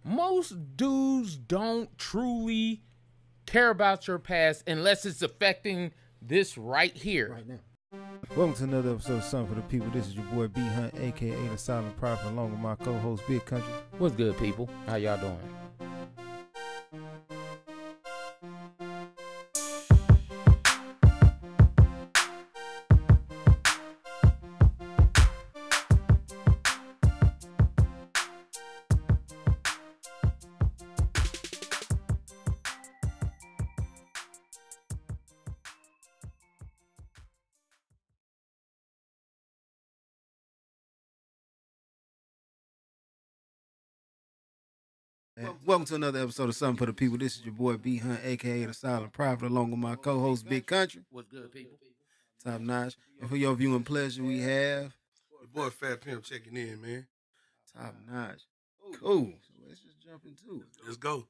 most dudes don't truly care about your past unless it's affecting this right here. Right now. Welcome to another episode of Something for the People. This is your boy B Hunt, aka the Silent Prophet, along with my co-host Big Country. What's good, people? How y'all doing? Welcome to another episode of Something for the People. This is your boy B Hunt, aka the Silent Prophet, along with my co-host Big Country. What's good, people? Top notch. And for your viewing pleasure, we have your boy Fat Pimp checking in, man. top notch. Cool. So let's just jump into it. Let's go.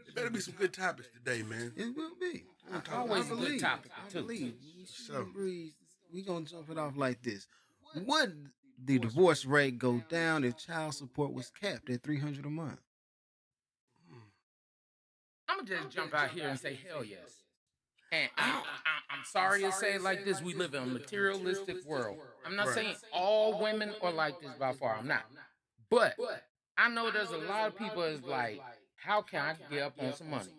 There better be some good topics today, man. It will be. Always a good topic, too. So. We gonna jump it off like this. Would the divorce rate go down if child support was capped at $300 a month? I'm gonna just jump out here and say hell yes. And I'm sorry to say it like this. We live in a materialistic world. I'm not saying all women are like this by far. I'm not. But I know there's a lot of people that's like, how can I get up on some money?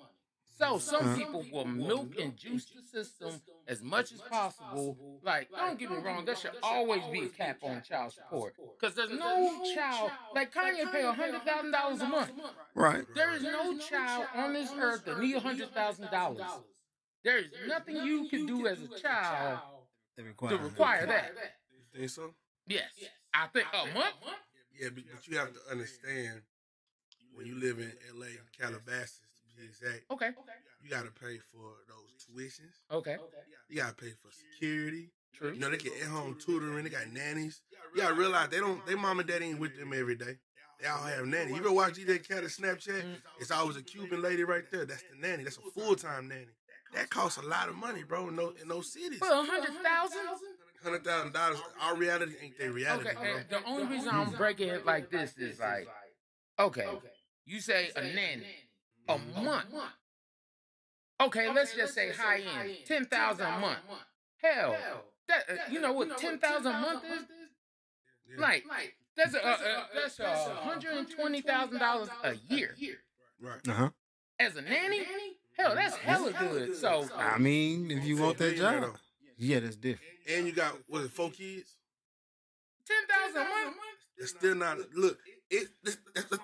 So some people will milk and juice the system as much as possible. Like, don't get me wrong, there should always be a cap on child support. Because there's no child, like Kanye pay $100,000 a month. Right. There is no child on this earth that need $100,000. There is nothing you can do as a child to require that. You think so? Yes. I think a month? Yeah, but you have to understand, when you live in L.A., Calabasas, to be exact, Okay. you got to pay for those tuitions. Okay. You got to pay for security. True. You know, they get at-home tutoring. They got nannies. You got to realize their mom and dad ain't with them every day. They all have nannies. You ever watch DJ Khaled Snapchat? It's always a Cuban lady right there. That's the nanny. That's a full-time nanny. That costs a lot of money, bro, in those cities. For $100,000? $100,000. Our reality ain't their reality, Okay, bro. and the only reason I'm breaking it like this is like, okay, you say a nanny a month. Okay, let's just say high end, $10,000 a month. Hell, that you know what $10,000 a month is? Like that's $120,000 a year. Right. As a nanny, hell, that's hella good. So I mean, if you want that job, yeah, that's different. And you got, 4 kids? 10,000 a month. It's still not, look,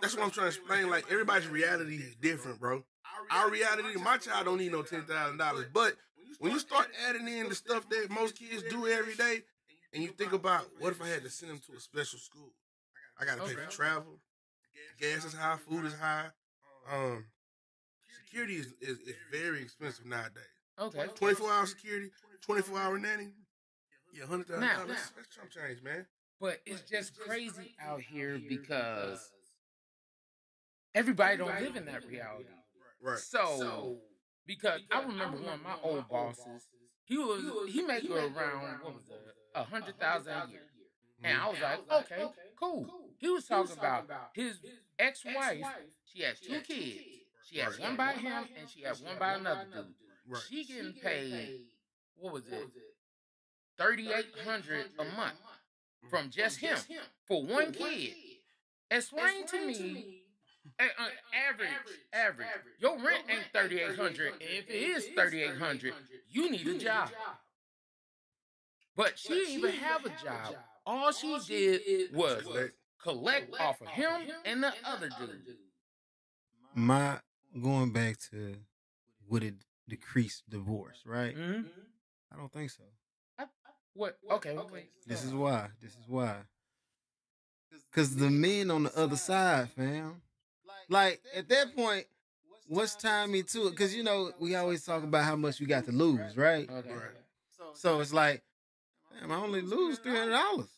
that's what I'm trying to explain. Like, everybody's reality is different, bro. Our reality, my child don't need no $10,000. But when you start adding in the stuff that most kids do every day, and you think about, what if I had to send them to a special school? I got to pay for travel. Gas is high, food is high. Security is very expensive nowadays. Okay. 24-hour security, 24-hour nanny. Yeah, $100,000. That's chump change, man. But it's just crazy out here because everybody don't live in that reality. Right. So, because I remember one of my old bosses, he made around, what was it, $100,000 a year. And I was like, okay, cool. He was talking about his ex-wife. She has 2 kids. She has one by him and she has one by another dude. Right. She getting paid, what was it, $3,800 a month from just him for one kid. Explain to me, average. Your rent ain't $3,800, and if it is $3,800, you need a job. But she didn't even have a job. All she did was collect off of him and the other dude. Going back to, would it decrease divorce, right? Mm-hmm. I don't think so. What? Okay. This is why. Because the men on the other side, fam. Like, at that point, what's tying me to it? Because, you know, we always talk about how much we got to lose, right? Okay. So it's like, damn, I only lose $300.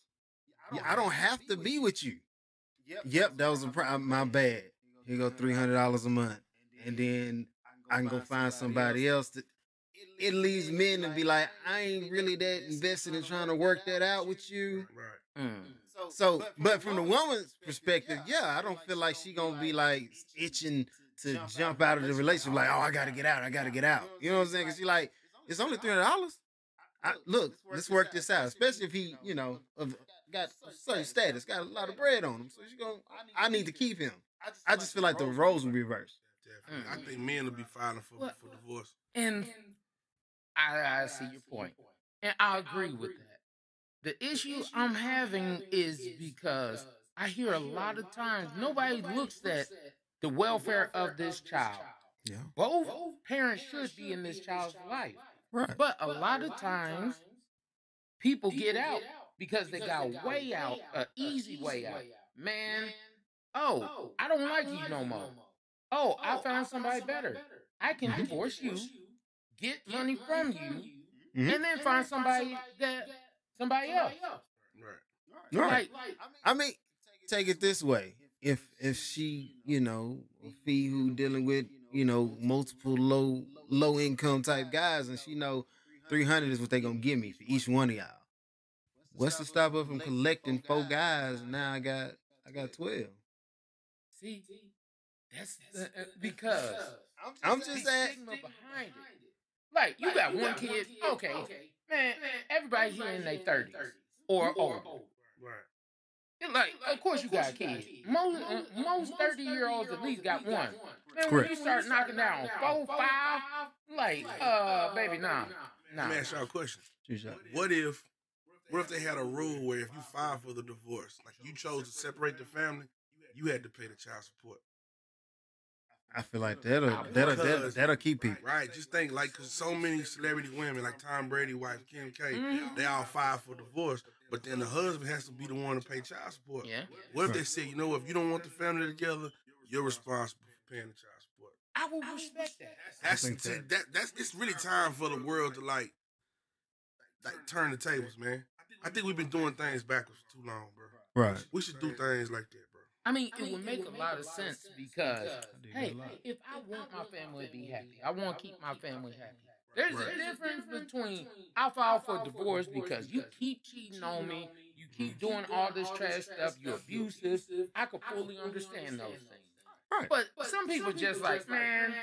Yeah, I don't have to be with you. Yep, that was my bad. Here go $300 a month. And then I can go find somebody else. It leaves men to be like, I ain't really that invested in trying to work that out with you. Right. So, but from the woman's perspective, yeah, I don't feel like she gonna be like itching to jump out of the relationship. Like, oh, I gotta get out. I gotta get out. You know what I'm saying? Cause she like, it's only $300. Look, let's work this out. Especially if he, got a certain status, got a lot of bread on him. So she gonna, I need to keep him. I just feel like the roles will be reversed. Definitely. I think men will be filing for divorce. And I see your point, and I agree with that. The issue I'm having is because I hear a lot of times nobody looks at the welfare of this child. Yeah. Both parents should be in this child's life. Right. But a lot of times people get out because they got a way out, an easy way out. Man, oh, I don't like you no more. Oh, I found somebody better. I can divorce you, get money from you, and then find somebody else. Right. Right. I mean, take it this way. If she, a fee who dealing with, multiple low income type guys, and she know 300 is what they gonna give me for each one of y'all. What's to stop her from collecting 4 guys? And now I got 12. See, that's because I'm just saying. stigma behind it. Like, you got one kid, okay, man, everybody here in their 30s or older. Right. Like, of course you got a kid. Most 30-year-olds at least got one. Man, when Correct. you start knocking down 4, 5, like, baby, nah. Let me ask y'all a question. Sure. What if they had a rule where if you filed for the divorce, like you chose to separate the family, you had to pay the child support? I feel like that'll keep people. Right. Just think, like, because so many celebrity women, like Tom Brady wife, Kim K, they all filed for divorce, but then the husband has to be the one to pay child support. Yeah. What if they say, if you don't want the family together, you're responsible for paying the child support? I would respect that. That's it's really time for the world to like turn the tables, man. I think we've been doing things backwards for too long, bro. Right. We should do things like that, bro. I mean, it would make a lot of sense because, hey, if I want my family to be happy, I want to keep my family happy. There's a difference between I file for divorce because you keep cheating on me, you keep doing all this trash stuff, you're abusive. I could fully understand those things. Right. But some people just like, man,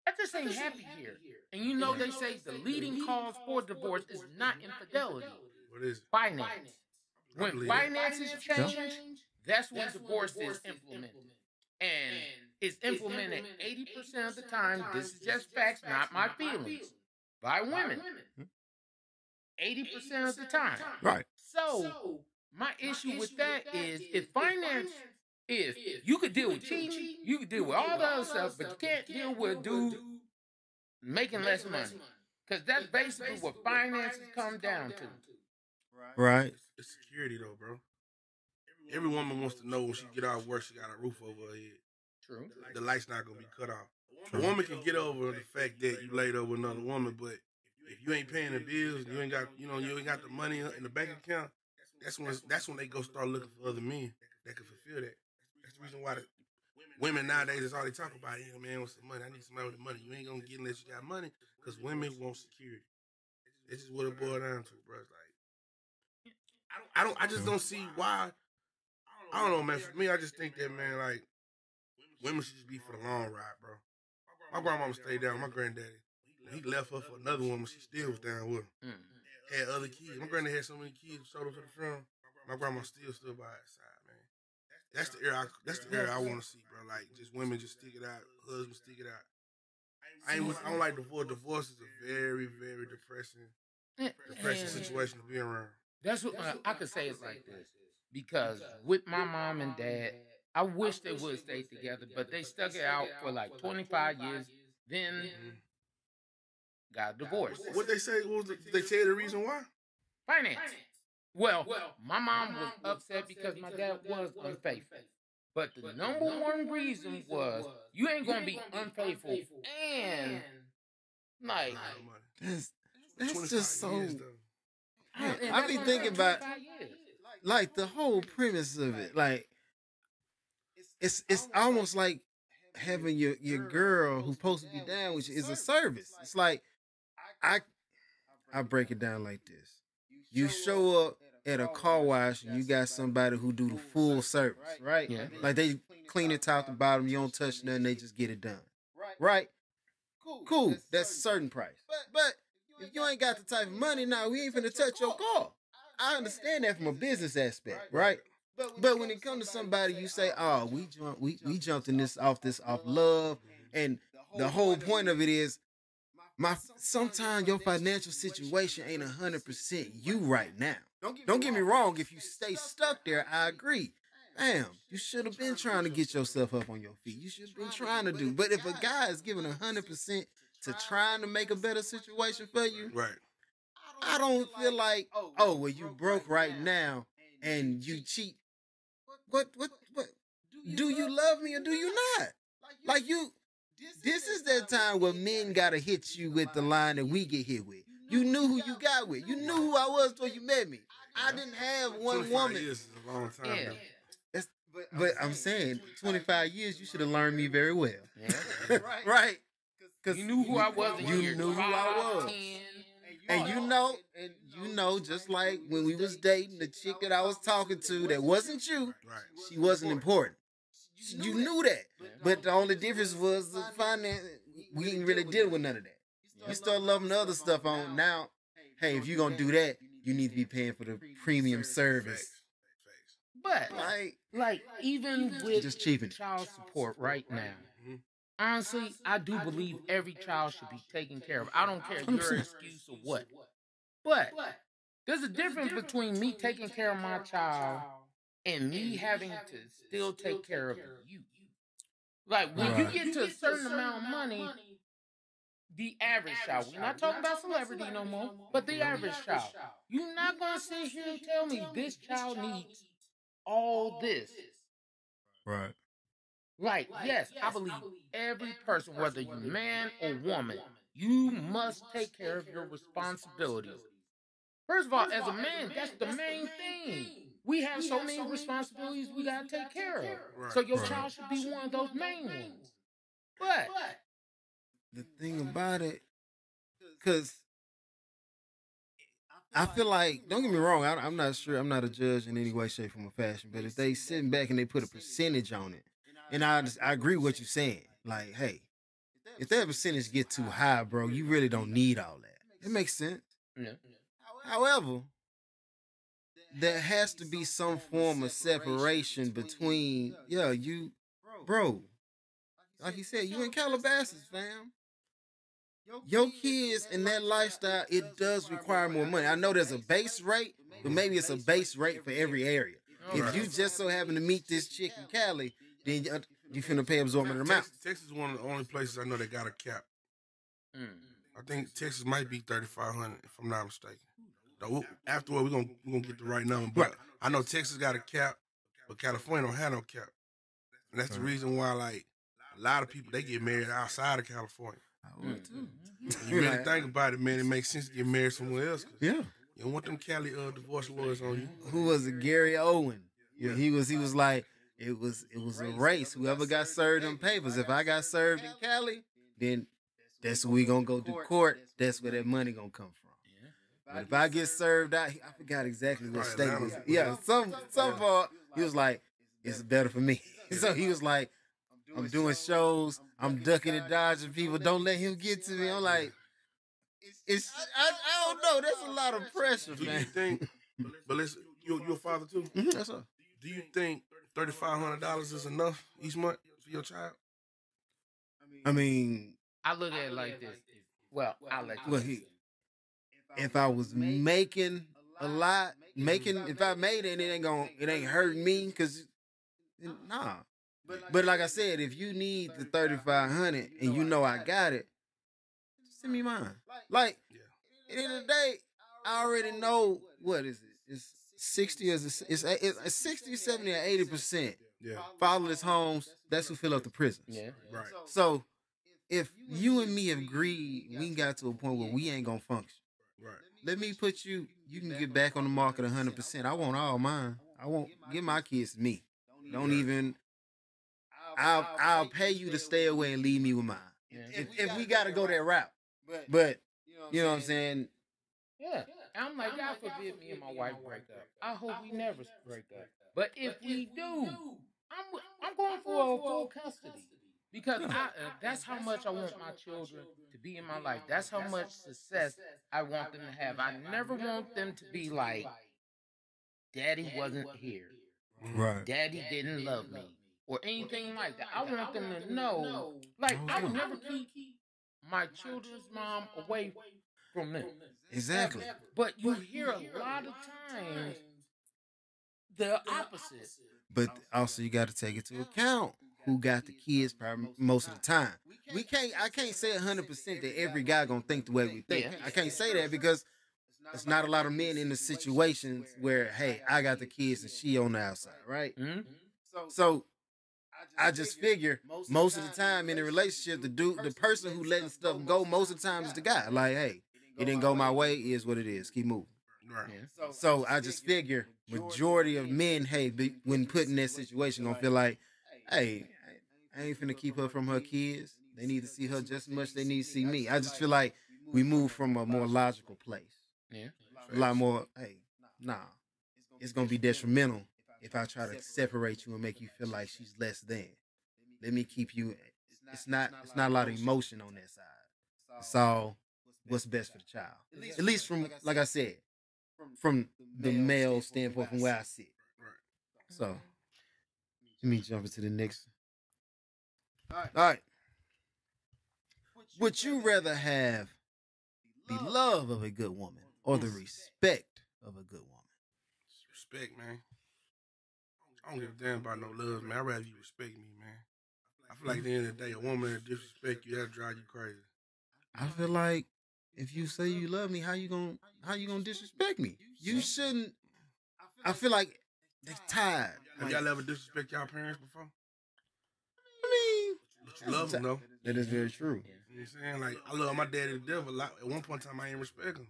I just ain't happy here. And they say the leading cause for divorce is not infidelity. What is it? Finance. When believe it. finances change, that's when divorce is implemented. And it's implemented 80% of the time, this is just facts, not my feelings, by women. 80% of the time. Right. So, my issue with that is if you could deal with cheating, you could deal with all the other stuff, but you can't deal with a dude making less money. Because that's basically what finances come down to. Right. It's security, though, bro. Every woman wants to know when she get out of work, she got a roof over her head. True. The light's not gonna be cut off. A woman can get over the fact that you laid over another woman, but if you ain't paying the bills, you ain't got, you ain't got the money in the bank account. That's when they go start looking for other men that can fulfill that. That's the reason why the women nowadays is all they talk about. Yeah, man, what's the money? I need somebody with the money. You ain't gonna get unless you got money, because women want security. It's just what it boils down to, bro. It's like I just don't see why. I don't know, man. For me, I just think that, man, like, women should just be for the long ride, bro. My grandmama stayed down with my granddaddy. When he left her for another woman, she still was down with him. Had other kids. My granddaddy had so many kids, showed up to the funeral. My grandma still stood by his side, man. That's the era I want to see, bro. Like, just women just stick it out, husbands stick it out. I don't like divorce. Divorce is a very, very depressing situation to be around. That's what I could say it like this. Because with my mom and dad, I wish they would stay together, but they stuck it out for like 25 years, then got divorced. What they say? Did they tell you the reason why? Finance. Well, my mom was upset because my dad was unfaithful. But the number one reason was you ain't gonna be unfaithful and like that's just so. Years, I be thinking about like the whole premise of it. Like it's almost like having your girl who's supposed to be down with you is a service. It's like I break it down like this. You show up at a car wash and you got somebody who do the full service, right? Yeah. Like they clean it top to bottom, you don't touch nothing, they just get it done. Right? Cool. That's a certain price. But if you ain't got the type of money, now we ain't finna touch your car. I understand that from a business aspect, right? But when it comes to somebody, you say, "Oh, we jumped in this off love," and the whole point of it is, sometimes your financial situation ain't 100% you right now. Don't get me wrong. If you stay stuck there, I agree. Damn, you should have been trying to get yourself up on your feet. You should have been trying to do. But if a guy is giving 100% to trying to make a better situation for you, Right. I don't feel like, oh, well, you broke right now and you cheat. What? Do you love me or do you not? Like you, this is that time where men gotta hit you with the line that we get hit with. You knew who you got with. You knew who I was before you met me. I didn't have one 25 woman. years is a long time. Yeah. But I'm saying, 25 years, you should have learned me very well. Yeah. Right? You knew who I was. You knew who I was. 10. And you know, just like when we was dating, the chick that I was talking to that wasn't you, Right. she wasn't important. You knew that. But the only difference was the finance. We didn't really deal with none of that. You start loving the other stuff on now. Hey, if you're going to do that, you need to be paying for the premium service. But like even with Just cheaping it. child support right now, honestly, I do believe every child should be taken care of. I don't care your excuse or what. But there's a difference between me taking care of my child and me having to still take care of you. Like when you get to a certain amount of money, the average child, we're not talking about celebrity no more, but the average child, you're not going to sit here and tell me this child needs all this. Right. Like, yes, I believe every person, whether you're man or woman, you must take care of your responsibilities. First of all, as a man, that's the main thing. We have so many responsibilities we got to take care of. Right. So your child should be one of those main ones. But The thing about it, because I feel like, don't get me wrong, I'm not sure, I'm not a judge in any way, shape, form, or fashion, but if they sitting back and they put a percentage on it, and I agree with what you're saying, like, hey, if that percentage get too high, bro, you really don't need all that. It makes sense. yeah. However, there has to be some form of separation between, you, bro, like you said, you in Calabasas, fam. Your kids in that lifestyle, it does require more money. I know there's a base rate, but maybe it's a base rate for every area. If you just so happen to meet this chick in Cali, then you finna pay absorbent amount. Texas is one of the only places I know that got a cap. I think Texas might be 3,500 if I'm not mistaken. Afterward, we're gonna get the right number. But I know Texas got a cap, but California don't have no cap. And that's the reason why, like, a lot of people, they get married outside of California. I would too. You really think about it, man, it makes sense to get married somewhere else. Yeah. You don't want them Cali divorce lawyers on you. Who was it? Gary Owen. Yeah, he was like, it was a race. Whoever got served them papers. If I got served in Cali, then that's where we gonna go to court. That's where that money gonna come from. But if I get served out, I forgot exactly what state it was. Yeah, some part, he was like, it's better for me. So he was like, I'm doing shows, I'm ducking and dodging people, don't let him get to me. I'm like, I don't know, that's a lot of pressure, man. Do you think, but listen, you're a father too? Mm-hmm, that's all. Do you think $3,500 is enough each month for your child? I mean, I look at it like this. Well, I'll let you. Well, if I was making a lot, if I made it, it ain't hurting me, cause nah. But like I said, if you need the 3,500 and you know I got it, just send me mine. Like, at the end of the day, I already know what is it. It's 60 it's 60, 70, or 80%. Yeah. Fatherless homes. That's who fill up the prisons. Yeah. Right. So if you and me have agreed, we got to a point where we ain't gonna function. Right. Let me put you can get back on the market 100%. I want all mine. I won't give my kids to me. Don't even, I'll pay you to stay away and leave me with mine. Yeah. If we got to go that route. But, you know what I'm saying? Yeah. I'm like, God forbid me and my wife break up. I hope we never break up. But if we do, I'm going for a full custody because that's how much I want my children to be in my life. That's how much success I want them to have. I never want them to be like, Daddy wasn't here. Right. Daddy didn't love me. Or anything like that. I want them to know, like, I would never keep my children's mom away from them. Exactly. But you hear a lot of times the opposite. But also you got to take into account who got the kids most of the time. I can't say 100% that every guy gonna think the way we think. Yeah. I can't say that because there's not a lot of men in the situations where, hey, I got the kids and she on the outside, right? Mm-hmm. So I just figure most of the time in a relationship, the person who letting stuff go most of the time is the guy. Like, hey, it didn't go my way, is what it is. Keep moving. Right. Yeah. So I just figure majority of men, hey, when put in that situation, gonna feel like, hey, I ain't finna keep her from her kids. They need to see her just as much as they need to see me. I just feel like we move from a more logical place. Yeah. A lot more, hey, nah, it's gonna be detrimental if I try to separate you and make you feel like she's less than. Let me keep you. It's not a lot of emotion on that side. It's all what's best for the child. At least from, like I said, from the male standpoint, from where I sit. So let me jump into the next. All right. Would you rather have the love of a good woman or the respect of a good woman? Respect, man. I don't give a damn about no love, man. I'd rather you respect me, man. I feel like at the end of the day, a woman that disrespect you, that'll drive you crazy. I feel like if you say you love me, how you gonna disrespect me? You shouldn't. I feel like they're tired. Have y'all ever disrespect y'all parents before? I mean, But you love them, though. that is very true. You know what I'm saying? Like, I love my daddy to death a lot. At one point in time, I didn't respect him.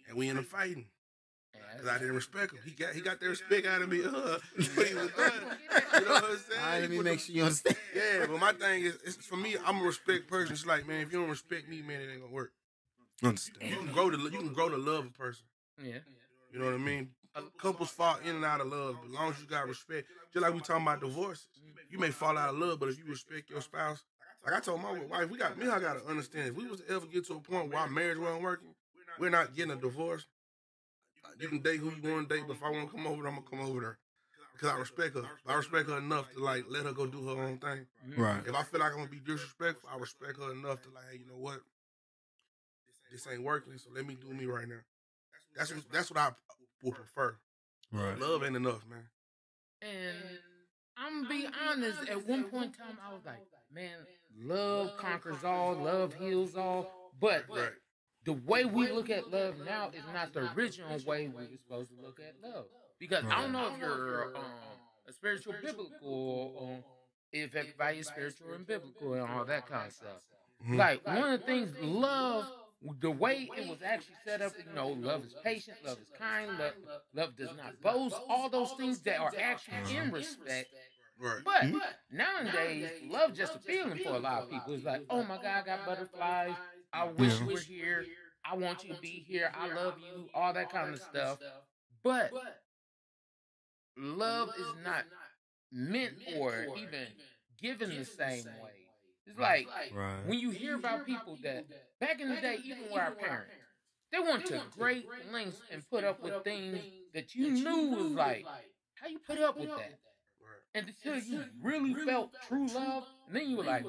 And we ended up fighting. Because I didn't respect him. He got that respect out of me. But he was done. You know what I'm saying? All right, let me make sure you understand. Yeah, but my thing is, for me, I'm a respect person. It's like, man, if you don't respect me, man, it ain't gonna work. Understand. You can grow to love a person. Yeah. You know what I mean? Couples fall in and out of love, but as long as you got respect, just like we talking about divorces, you may fall out of love, but if you respect your spouse, like I told my wife, me and her gotta understand, if we was to ever get to a point where our marriage wasn't working, we're not getting a divorce. You can date who you want to date, but if I want to come over, I'm gonna come over there because I respect her. I respect her enough to like let her go do her own thing. Right. If I feel like I'm gonna be disrespectful, I respect her enough to like, hey, you know what? This ain't working, so let me do me right now. That's what I would prefer. Right. Love ain't enough, man. And I'm gonna be honest, at one point in time, I was like, man, love conquers all, love heals all. But the way we look at love now is not the original way we were supposed to look at love. Because I don't know if you're a spiritual biblical, if everybody is spiritual and biblical and all that kind of stuff. Mm-hmm. Like, one of the things, love, the way it was actually set up, you know, love is patient, love is kind, love does not boast, all those things that are actually in respect. Right. But nowadays, love just a feeling for a lot of people. It's like, oh my God, I got butterflies. I wish you were here. I want you to be here. I love you. All that kind of stuff. But love is not meant or even given the same way. It's like when you hear about people that back in the day, even with our parents, they went to great lengths and put up with things that you knew was like, how you put up with that? And until you really felt true love, and then you were like,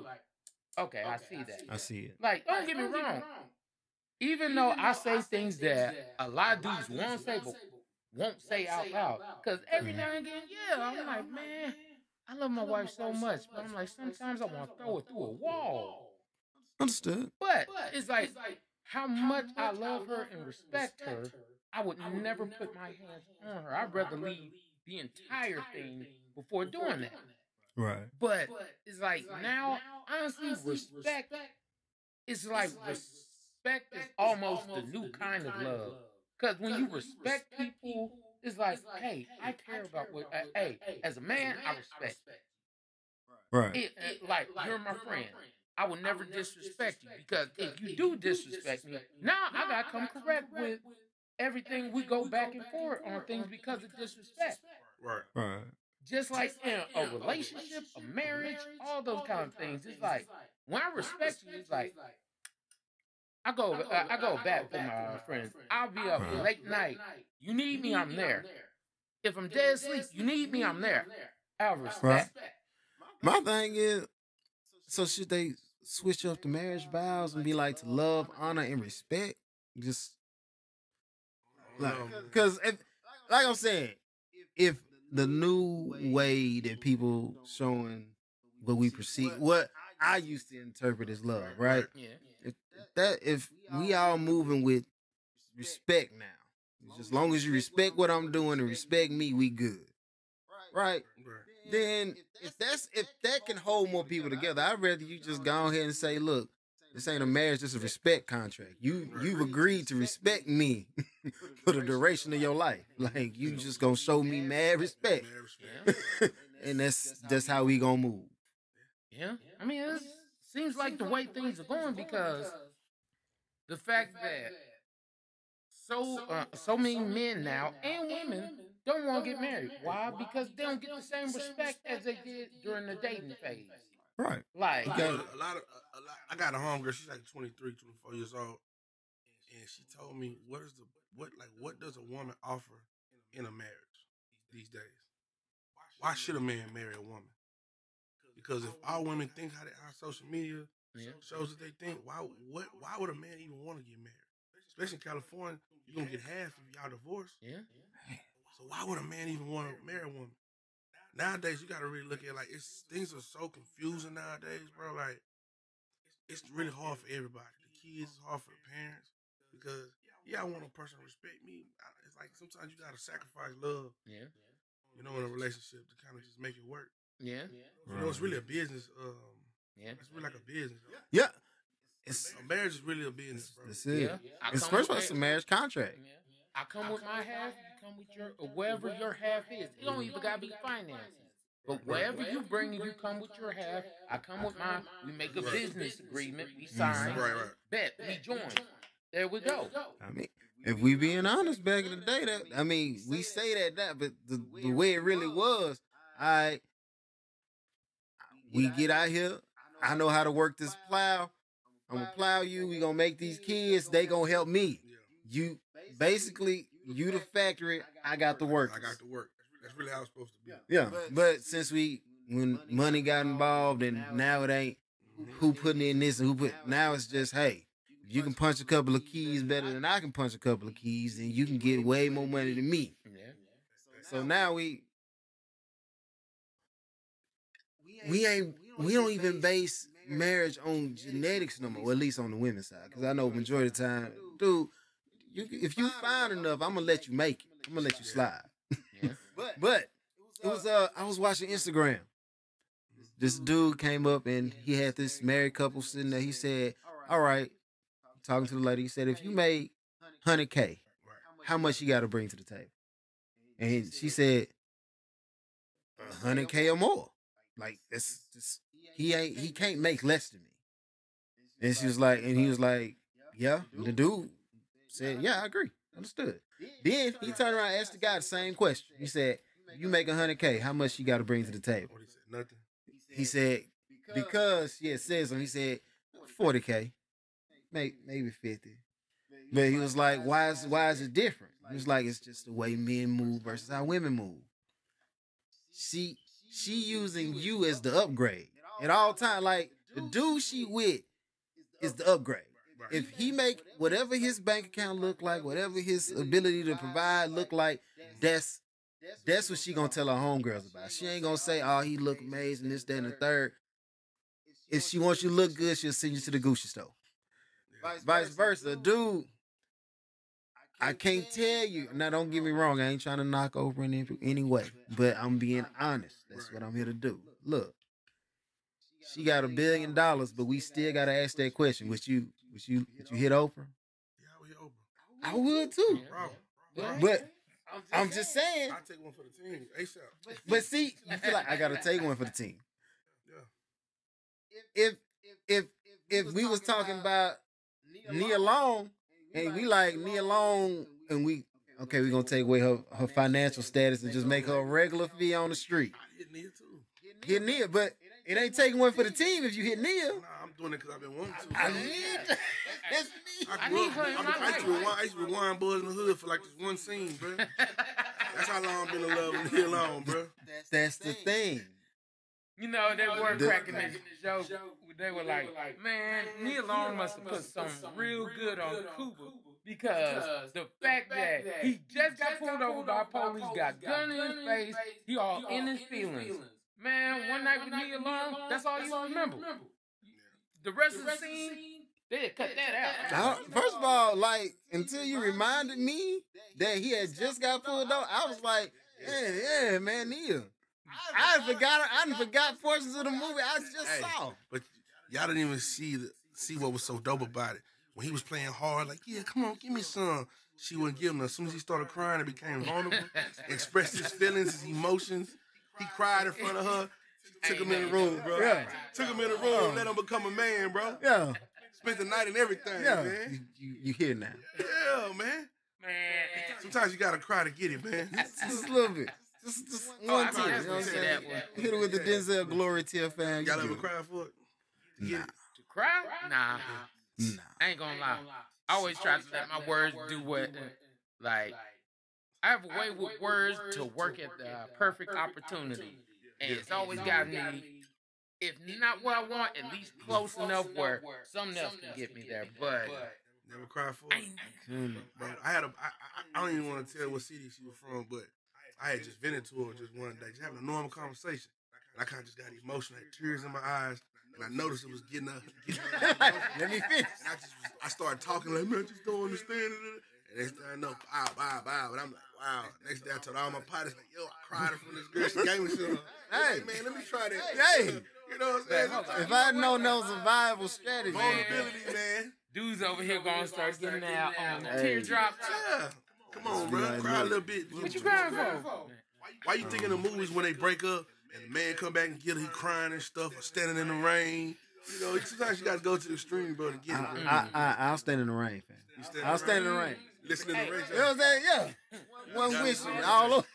okay, I see that. I see it. Like, don't get me wrong. Even though I say things that a lot of dudes want to say, but won't say out loud. Because every now and again, I'm like, man, I love my wife so much. But I'm like, sometimes I want to throw her through a wall. Understood. But it's like, how much I love her and respect her, I would never put my hands on her. I'd rather leave the entire thing before doing that. Right. But it's like now, honestly, respect is like respect is almost the new kind of love. Because when you respect people, it's like, hey, I care about what, hey, as a man, I respect you. Right. Like, you're my friend. I will never disrespect you because if you do disrespect me, now I got to come correct with everything we go back and forth on things because of disrespect. Right. Right. Just like in a relationship, a marriage, all those kind of things. It's like when I respect you, it's like I go back for my friends. I'll be up late night. You need me, I'm there. If I'm dead asleep, you need me, I'm there. I respect. My thing is, so should they switch up the marriage vows and be like to love, honor, and respect? Just like, because like I'm saying, if the new way that people showing what we perceive, what I used to interpret as love, right? Yeah. If we all moving with respect now, just as long as you respect what I'm doing and respect me, we good, right? Then if that can hold more people together, I'd rather you just go ahead and say, look, this ain't a marriage, this is a respect contract. You've agreed to respect me for the duration of your life. Like you just gonna show me mad respect. And that's how we gonna move. Yeah. I mean, it seems like the way things are going because the fact that so many men now and women don't want to get married. Why? Because they don't get the same respect as they did during the dating phase. Right. Like a lot. I got a homegirl. She's like 23, 24 years old, and she told me what does a woman offer in a marriage these days? Why should a man marry a woman? Because if all women think how social media shows that they think, why would a man even want to get married? Especially in California, you're gonna get half if y'all divorced. Yeah. So why would a man even want to marry a woman? Nowadays, you gotta really look at things are so confusing nowadays, bro. Like it's really hard for everybody. The kids, it's hard for the parents because I want a person to respect me. It's like sometimes you gotta sacrifice love. Yeah. You know, in a relationship to kind of just make it work. Yeah. You know, it's really a business. It's really like a business. Yeah. A marriage is really a business, bro. That's it. Yeah. It's first of all, it's a marriage contract. Yeah. I come with my half, you come with your wherever your half is. It don't even gotta be finances. But wherever you bring and you come with your half, I come with mine. We make a business agreement. We sign. Right. Bet. We join. There we go. I mean, if we being honest, back in the day, we say that, but the way it really was, we get out here. I know how to work this plow. I'm gonna plow you. We gonna make these kids. They gonna help me. You basically, you the factory. I got the work. I got the work. That's really how it's supposed to be. Yeah, but since when money got involved, and now it ain't who putting in this and who put. Now it's just, hey, if you can punch a couple of keys better than I can punch a couple of keys, then you can get way more money than me. Yeah. So now we don't even base marriage on genetics no more, or at least on the women's side. Because I know majority of the time, dude, if you fine enough, I'm gonna let you make it. I'm gonna let you slide. Yeah. But it was I was watching Instagram. This dude came up and he had this married couple sitting there. He said, "All right," talking to the lady. He said, "If you made 100K, how much you got to bring to the table?" And she said, 100K or more. Like that's just he can't make less than me. And she was like, and he was like, yeah. And the dude said, yeah, I agree. Understood. Then he turned around and asked the guy the same question. He said, you make 100K, how much you got to bring to the table? He said nothing. He said, because it says so. He said 40K, maybe 50. But he was like, why is it different? He was like, it's just the way men move versus how women move. She using you as the upgrade at all time. Like the dude she with is the upgrade. If he make whatever his bank account look like, whatever his ability to provide look like, that's what she gonna tell her homegirls about. She ain't gonna say, oh, he look amazing, this, that, and the third. If she wants you to look good, she'll send you to the Gucci store. Vice versa. Dude, I can't tell you. Now, don't get me wrong. I ain't trying to knock over in any way, but I'm being honest. That's what I'm here to do. Look, she got $1 billion, but we still got to ask that question. Would you hit Oprah? Yeah, I would hit Oprah. I would too. Bro. But I'm just saying. I take one for the team ASAP. But see, you feel like I got to take one for the team. Yeah. If we was talking about Nia Long, and we like Nia Long and we're gonna take away her financial status and just make her a regular fee on the street. I hit Nia too. Hit Nia, but it ain't taking one for the team if you hit Nia. Nah, I'm doing it because I've been wanting to. I need that's me. I used to rewind Boys in the Hood for like this one scene, bro. That's how long I've been in love with Nia Long, bro. That's the thing. You know, they were cracking this joke. They were like, man, Nia Long must have put something real good on Cuba because the fact that he just got pulled over by police, got gun in his face, he all in his feelings. Man, one night with Nia Long, that's all you remember. The rest of the scene, they cut that out. First of all, like, until you reminded me that he had just got pulled over, I was like, yeah, man, Nia. I forgot portions of the movie I just saw. But y'all didn't even see what was so dope about it. When he was playing hard, like, yeah, come on, give me some. She wouldn't give him. As soon as he started crying, it became vulnerable. Expressed his feelings, his emotions. He cried in front of her. Took him in the room, bro. Yeah. Took him in the room, let him become a man, bro. Yeah. Spent the night and everything, man. You here now. Yeah, man. Sometimes you gotta cry to get it, man. Just a little bit. Just one tear. You know what I'm saying? Hit it with the Denzel glory tear, fam. Y'all ever cry for it? Nah. To cry? Nah. I ain't gonna lie. I always try to let my words do what, like, I have a way with words to work at the perfect opportunity. And it's always got me, if not what I want, at least close enough where something else can get me there. But never cry for it. Bro, I don't even want to tell what city she was from, but I had just vented to her just one day, just having a normal conversation. And I kind of just got emotional, had tears in my eyes, and I noticed it was getting up. Let me finish. And I started talking like, man, I just don't understand it. And next thing I know, bow. And I'm like, wow. Next day I told all my partners, like, yo, I cried in front of this girl. She gave me some. Hey, man, let me try that. Hey. You know what I'm saying? If I had known that was a viable strategy. Vulnerability, man. Dudes over here gonna start getting out on teardrops. Yeah. Come on, bro. Cry a little bit. What you crying for? Why you think in the movies when they break up and the man come back and get her, he crying and stuff, or standing in the rain? You know, sometimes you got to go to the extreme, bro, to get it. I'll stand in the rain, fam. I'll stand in the rain. Listen to the rain. You know what I'm saying? Yeah. One wish all over.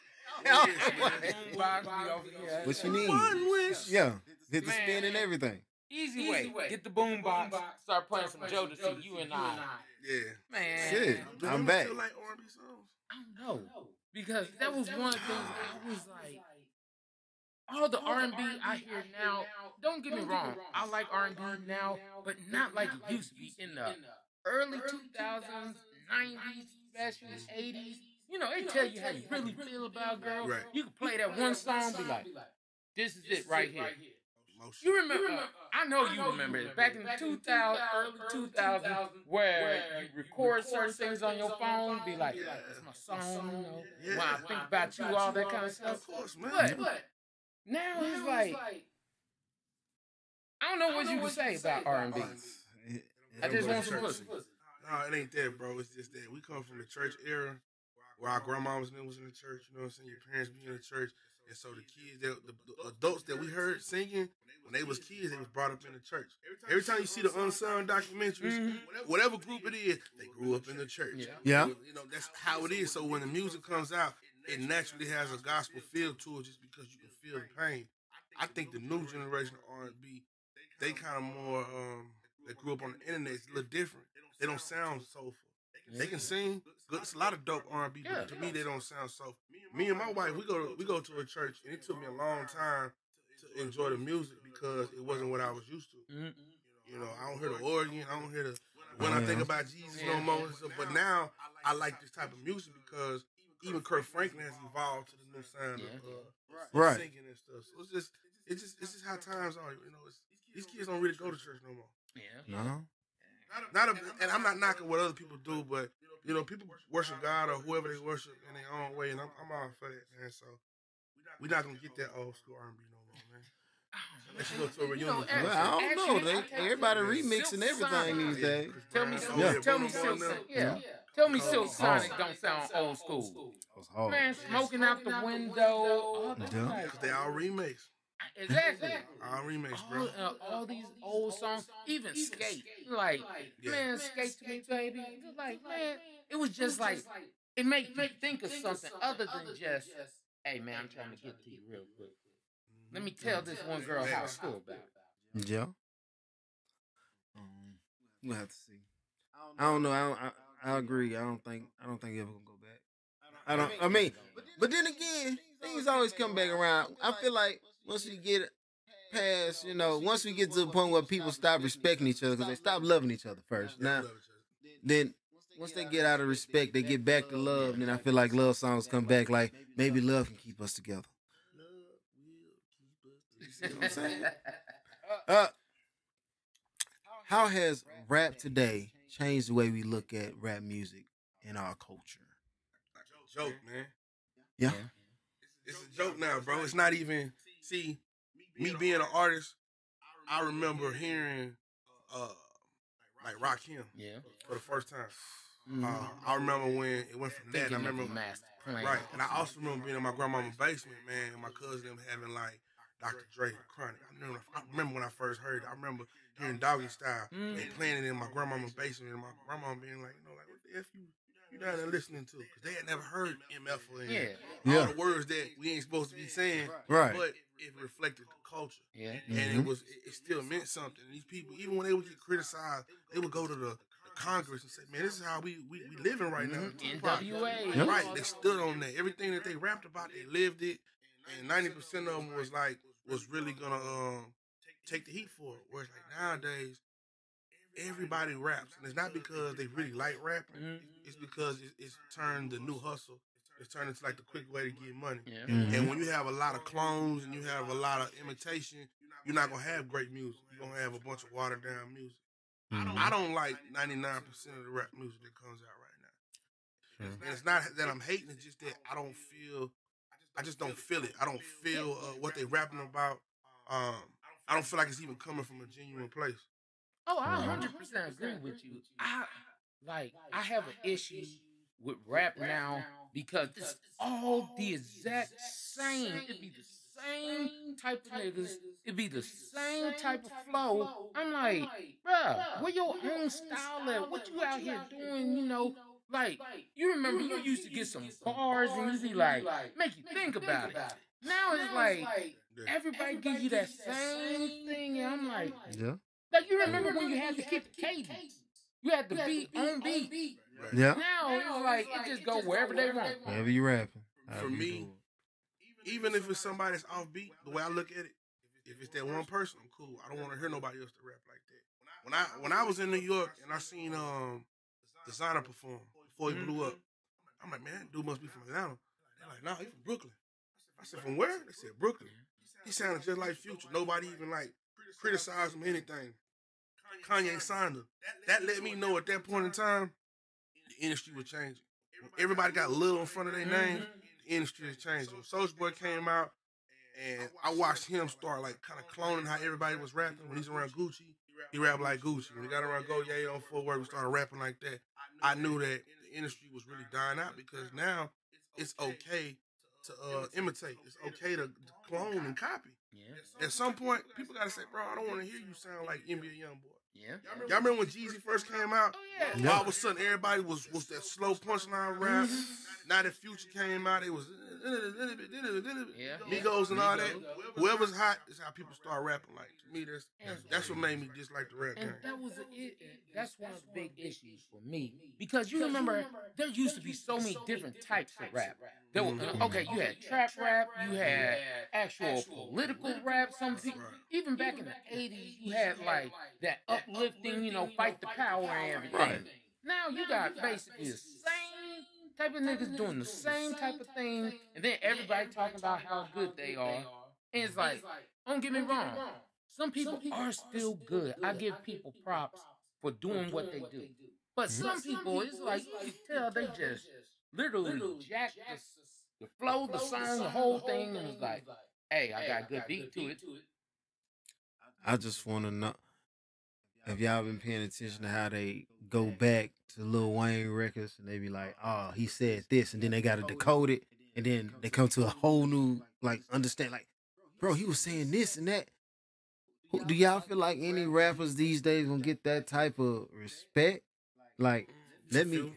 What you need? One wish. Yeah. Hit the spin and everything. Easy way. Get the boom box. Start playing some Jodeci, you and I. Yeah. Man. Shit. I'm back. Still like R&B songs? I don't know. Because that was one of the things I was like, all the R&B I hear now, don't get me wrong, I like R&B now, but not like it used to be in the early 2000s, 90s, especially 80s. You know, they tell you how you really feel about a girl. Right. You can play that one song, be like, this is it right here. Emotion. You remember, I know you remember it, back in the early 2000s, where you record certain things on your phone, be like, that's my song, you know, when I think about you, all that kind of stuff. Of course, man. But now it's like, I don't know what you can say about R&B. I just want some pussy. No, it ain't that, bro. It's just that we come from the church era where our grandmas and them was in the church, you know what I'm saying? Your parents be in the church. And so the kids, the adults that we heard singing, when they was kids, they was brought up in the church. Every time you see the unsung documentaries, whatever group it is, they grew up in the church. Yeah. You know, that's how it is. So when the music comes out, it naturally has a gospel feel to it just because you can feel the pain. I think the new generation of R&B, they kind of more, they grew up on the internet, it's a little different. They don't sound soulful. They can sing. It's a lot of dope R&B, but to me, they don't sound soulful. Me and my wife, we go to a church, and it took me a long time to enjoy the music because it wasn't what I was used to. You know, I don't hear the organ, I don't hear the when I think about Jesus no more. So, but now I like this type of music because even Kurt Franklin has evolved to the new sound of singing and stuff. So it's just how times are. You know, these kids don't really go to church no more. No. And I'm not knocking what other people do, but you know, people worship God or whoever they worship in their own way, and I'm all for that, man. So we're not gonna get that old school R&B no more, man. Let's go to a reunion. Well, I don't know. Everybody remixing everything these days. Tell me Silk Sonic don't sound old school. Man, smoking out the window. Because they all remakes. Exactly. All remakes, bro. All these old songs, even Skate. Like, man, Skate to me, baby. Like, man, it was just like it makes you think of something other than just, hey man, I'm trying to get to you real quick. Let me tell this one girl how I feel about it. Yeah. We'll have to see. I don't know. I agree. I don't think ever gonna go back. I mean, but then again, things always come back around. I feel like once we get past, once we get to the point where people stop respecting each other because they stop loving each other first. Now, then once they get out of respect, they get back to love. Then I feel like love songs come back. Like maybe love can keep us together. You see what I'm saying? How has rap today changed the way we look at rap music in our culture? Joke, man. Yeah. It's a joke now, bro. It's not even. See, me being an artist, I remember hearing like Rakim for the first time. I remember when it went from that. And I remember right, and I also remember being in my grandmama's basement, man, and my cousin them having like Dr. Dre, Chronic. I remember when I first heard it. I remember hearing Doggy Style and playing it in my grandmama's basement, and my grandma being like, like, what the F you down there listening to? Because they had never heard MF or all the words that we ain't supposed to be saying. Right. But it reflected the culture. Yeah. And it still meant something. And these people, even when they would get criticized, they would go to the Congress and say, man, this is how we living right now. NWA. Right. They stood on that. Everything that they rapped about, they lived it. And 90% of them was really gonna take the heat for it. Whereas like nowadays, everybody raps, and it's not because they really like rapping. It's because it's turned the new hustle. It's turned into like the quick way to get money. Yeah. And when you have a lot of clones and you have a lot of imitation, you're not gonna have great music. You're gonna have a bunch of watered down music. I don't like 99% of the rap music that comes out right now. And it's not that I'm hating, it's just that I just don't feel it. I don't feel what they rapping about. I don't feel like it's even coming from a genuine place. Oh, I 100% agree with you. I have an issue with rap now because it's all the exact same. It be the same type of niggas. It be the same type of flow. I'm like, bruh, where your own style at? What you out here doing, Like, you remember you used to get some bars and you be like, make you think about it. Now it's like, everybody gives you that same thing, and I'm like, like you remember when you had to keep the cadence. You had to be on beat. Yeah. Now it's like, it just go wherever they want. Wherever you rapping. For me, even if it's somebody that's offbeat, the way I look at it, if it's that one person, I'm cool. I don't want to hear nobody else to rap like that. When I was in New York and I seen Designer perform before he blew up, I'm like, man, that dude must be from Atlanta. They're like, nah, he's from Brooklyn. I said, from where? They said, Brooklyn. He sounded just like Future. Nobody even like criticized him or anything. Kanye signed him. That let me know at that point in time, the industry was changing. When everybody got little in front of their name, the industry is changing. When Soulja Boy came out, and I watched him start like kind of cloning how everybody was rapping. When he's around Gucci, he rapped like Gucci. When he got around Go Ye on Fort Worth, we started rapping like that. I knew that the industry was really dying out because now it's okay to imitate. It's okay to clone and copy. Yeah. At some point, people gotta say, bro, I don't want to hear you sound like NBA Youngboy. Yeah. Y'all remember when Jeezy first came out? Oh, yeah. All of a sudden, everybody was that slow punchline rap. Now that Future came out, it was Migos and all that. Whoever's hot is how people start rapping. Like to me, that's what made me dislike the rap game. And that's one of the big issues for me because you remember there used to be so many different types of rap. There were, okay, you had trap rap, you had actual political rap. Some people, even back in the 80s, you had like that uplifting, fight the power and everything. Right. Now you got basically the same type of niggas doing the same type of thing, and then everybody talking about how good they are. And it's like, don't get me wrong, some people are still good. I give people props for doing what they do. But some people, it's like, you can tell they just literally jack the flow, the song, the whole thing, and it's like, hey, I got a good beat to it. I just want to know if y'all been paying attention to how they go back to Lil Wayne records and they be like, oh, he said this, and then they got to decode it, and then they come to a whole new, like, understand, like, bro, he was saying this and that. Do y'all feel like any rappers these days gonna get that type of respect? Like, It's a few.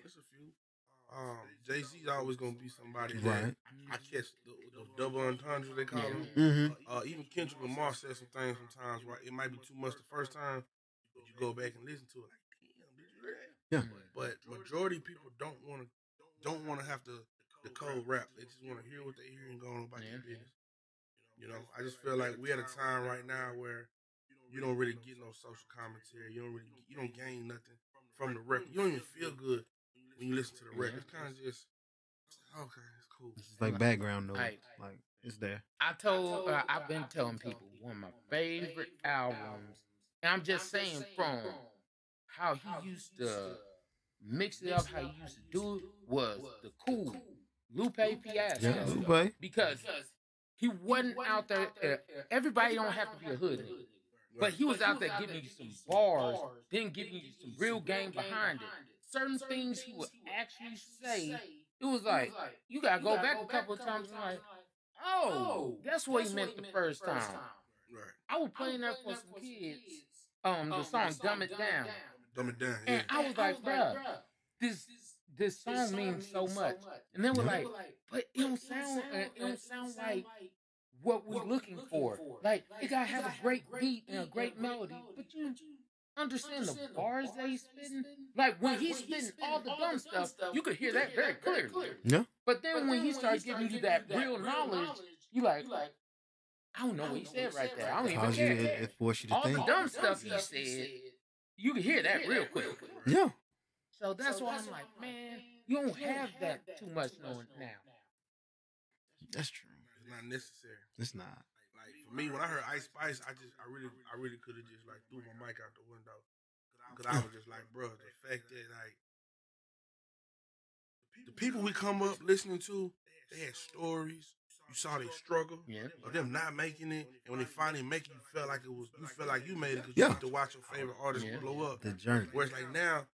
Jay-Z's always gonna be somebody that Right. I catch the double entendres they call them. Mm-hmm. Even Kendrick Lamar said some things sometimes, right? It might be too much the first time, but you go back and listen to it, like, damn, did you hear that? Yeah. But majority of people don't want to have the cold rap. They just want to hear what they hear and go on about their business. You know, I just feel like we at a time right now where you don't really get no social commentary. You don't gain nothing from the record. You don't even feel good when you listen to the record. It's kind of just okay, it's cool. It's like background noise. Like it's there. I've been telling people one of my favorite albums, and I'm just saying from how he used to mix it up, how he used to do it, was the Cool Lupe Fiasco. Yeah, Lupe. Because he wasn't out there. Everybody don't have to be a hood nigga. But he was out there giving you some bars, then giving you some real game behind it. Certain things he would actually say, it was like, you gotta go back a couple of times and like, oh, that's what he meant the first time. Right. I was playing that for some kids, the song Dumb It Down. Dumb It Down, yeah. And I was like, bruh, this song means so much. And then we're like, but it don't sound like what we're looking for. Like, it gotta have a great beat and a great melody, but you understand the bars that he's spitting? Like, when he's spitting all the dumb stuff, you could hear that very clearly. Yeah. But then when he starts giving you that real knowledge, you like, I don't know what he said right there. I don't even care. It forces you to All think. the dumb stuff he said, you can hear that real quick. Yeah. So that's why I'm like, man, you don't have that too much knowing now. That's true. It's not necessary. It's not. Like for me, when I heard Ice Spice, I really could have just like threw my mic out the window because I was just like, bro, the fact that like the people we come up listening to, they had stories. You saw their struggle of them not making it, and when they finally make it, you felt like you made it because you get to watch your favorite artist blow up. The journey. Whereas like now,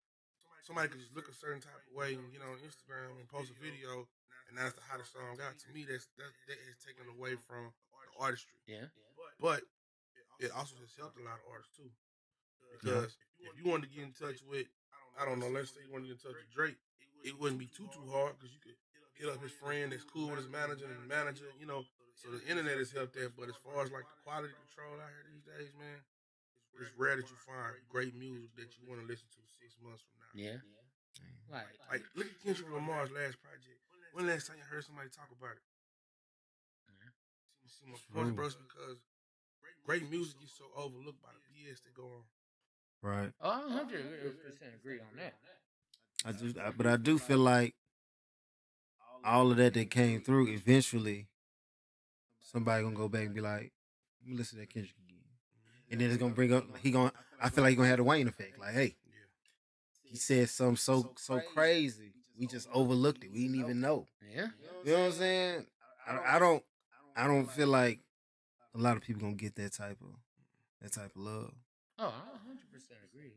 somebody could just look a certain type of way and get on Instagram and post a video, and that's the hottest song out. To me, that is taken away from the artistry. Yeah. But it also has helped a lot of artists too. Because if you wanted to get in touch with, I don't know, let's say you wanted to get in touch with Drake, it wouldn't be too hard because you could hit up his friend that's cool with his manager and the manager, you know. So the internet has helped that. But as far as like the quality control out here these days, man, it's rare that you find great music that you want to listen to 6 months from now. Yeah. Like look at Kendrick Lamar's last project. When last time you heard somebody talk about it? See my point, bro, because great music is so overlooked by the BS that go on. Right. Oh, 100% agree on that. But I do feel like all of that came through, eventually somebody gonna go back and be like, let me listen to that Kendrick again. And then it's gonna bring up I feel like he's gonna have the Wayne effect. Like, hey, he said something so crazy. We just overlooked it. We didn't even know. Yeah. You know what I'm saying? I don't feel like a lot of people gonna get that type of love. Oh, I 100% agree.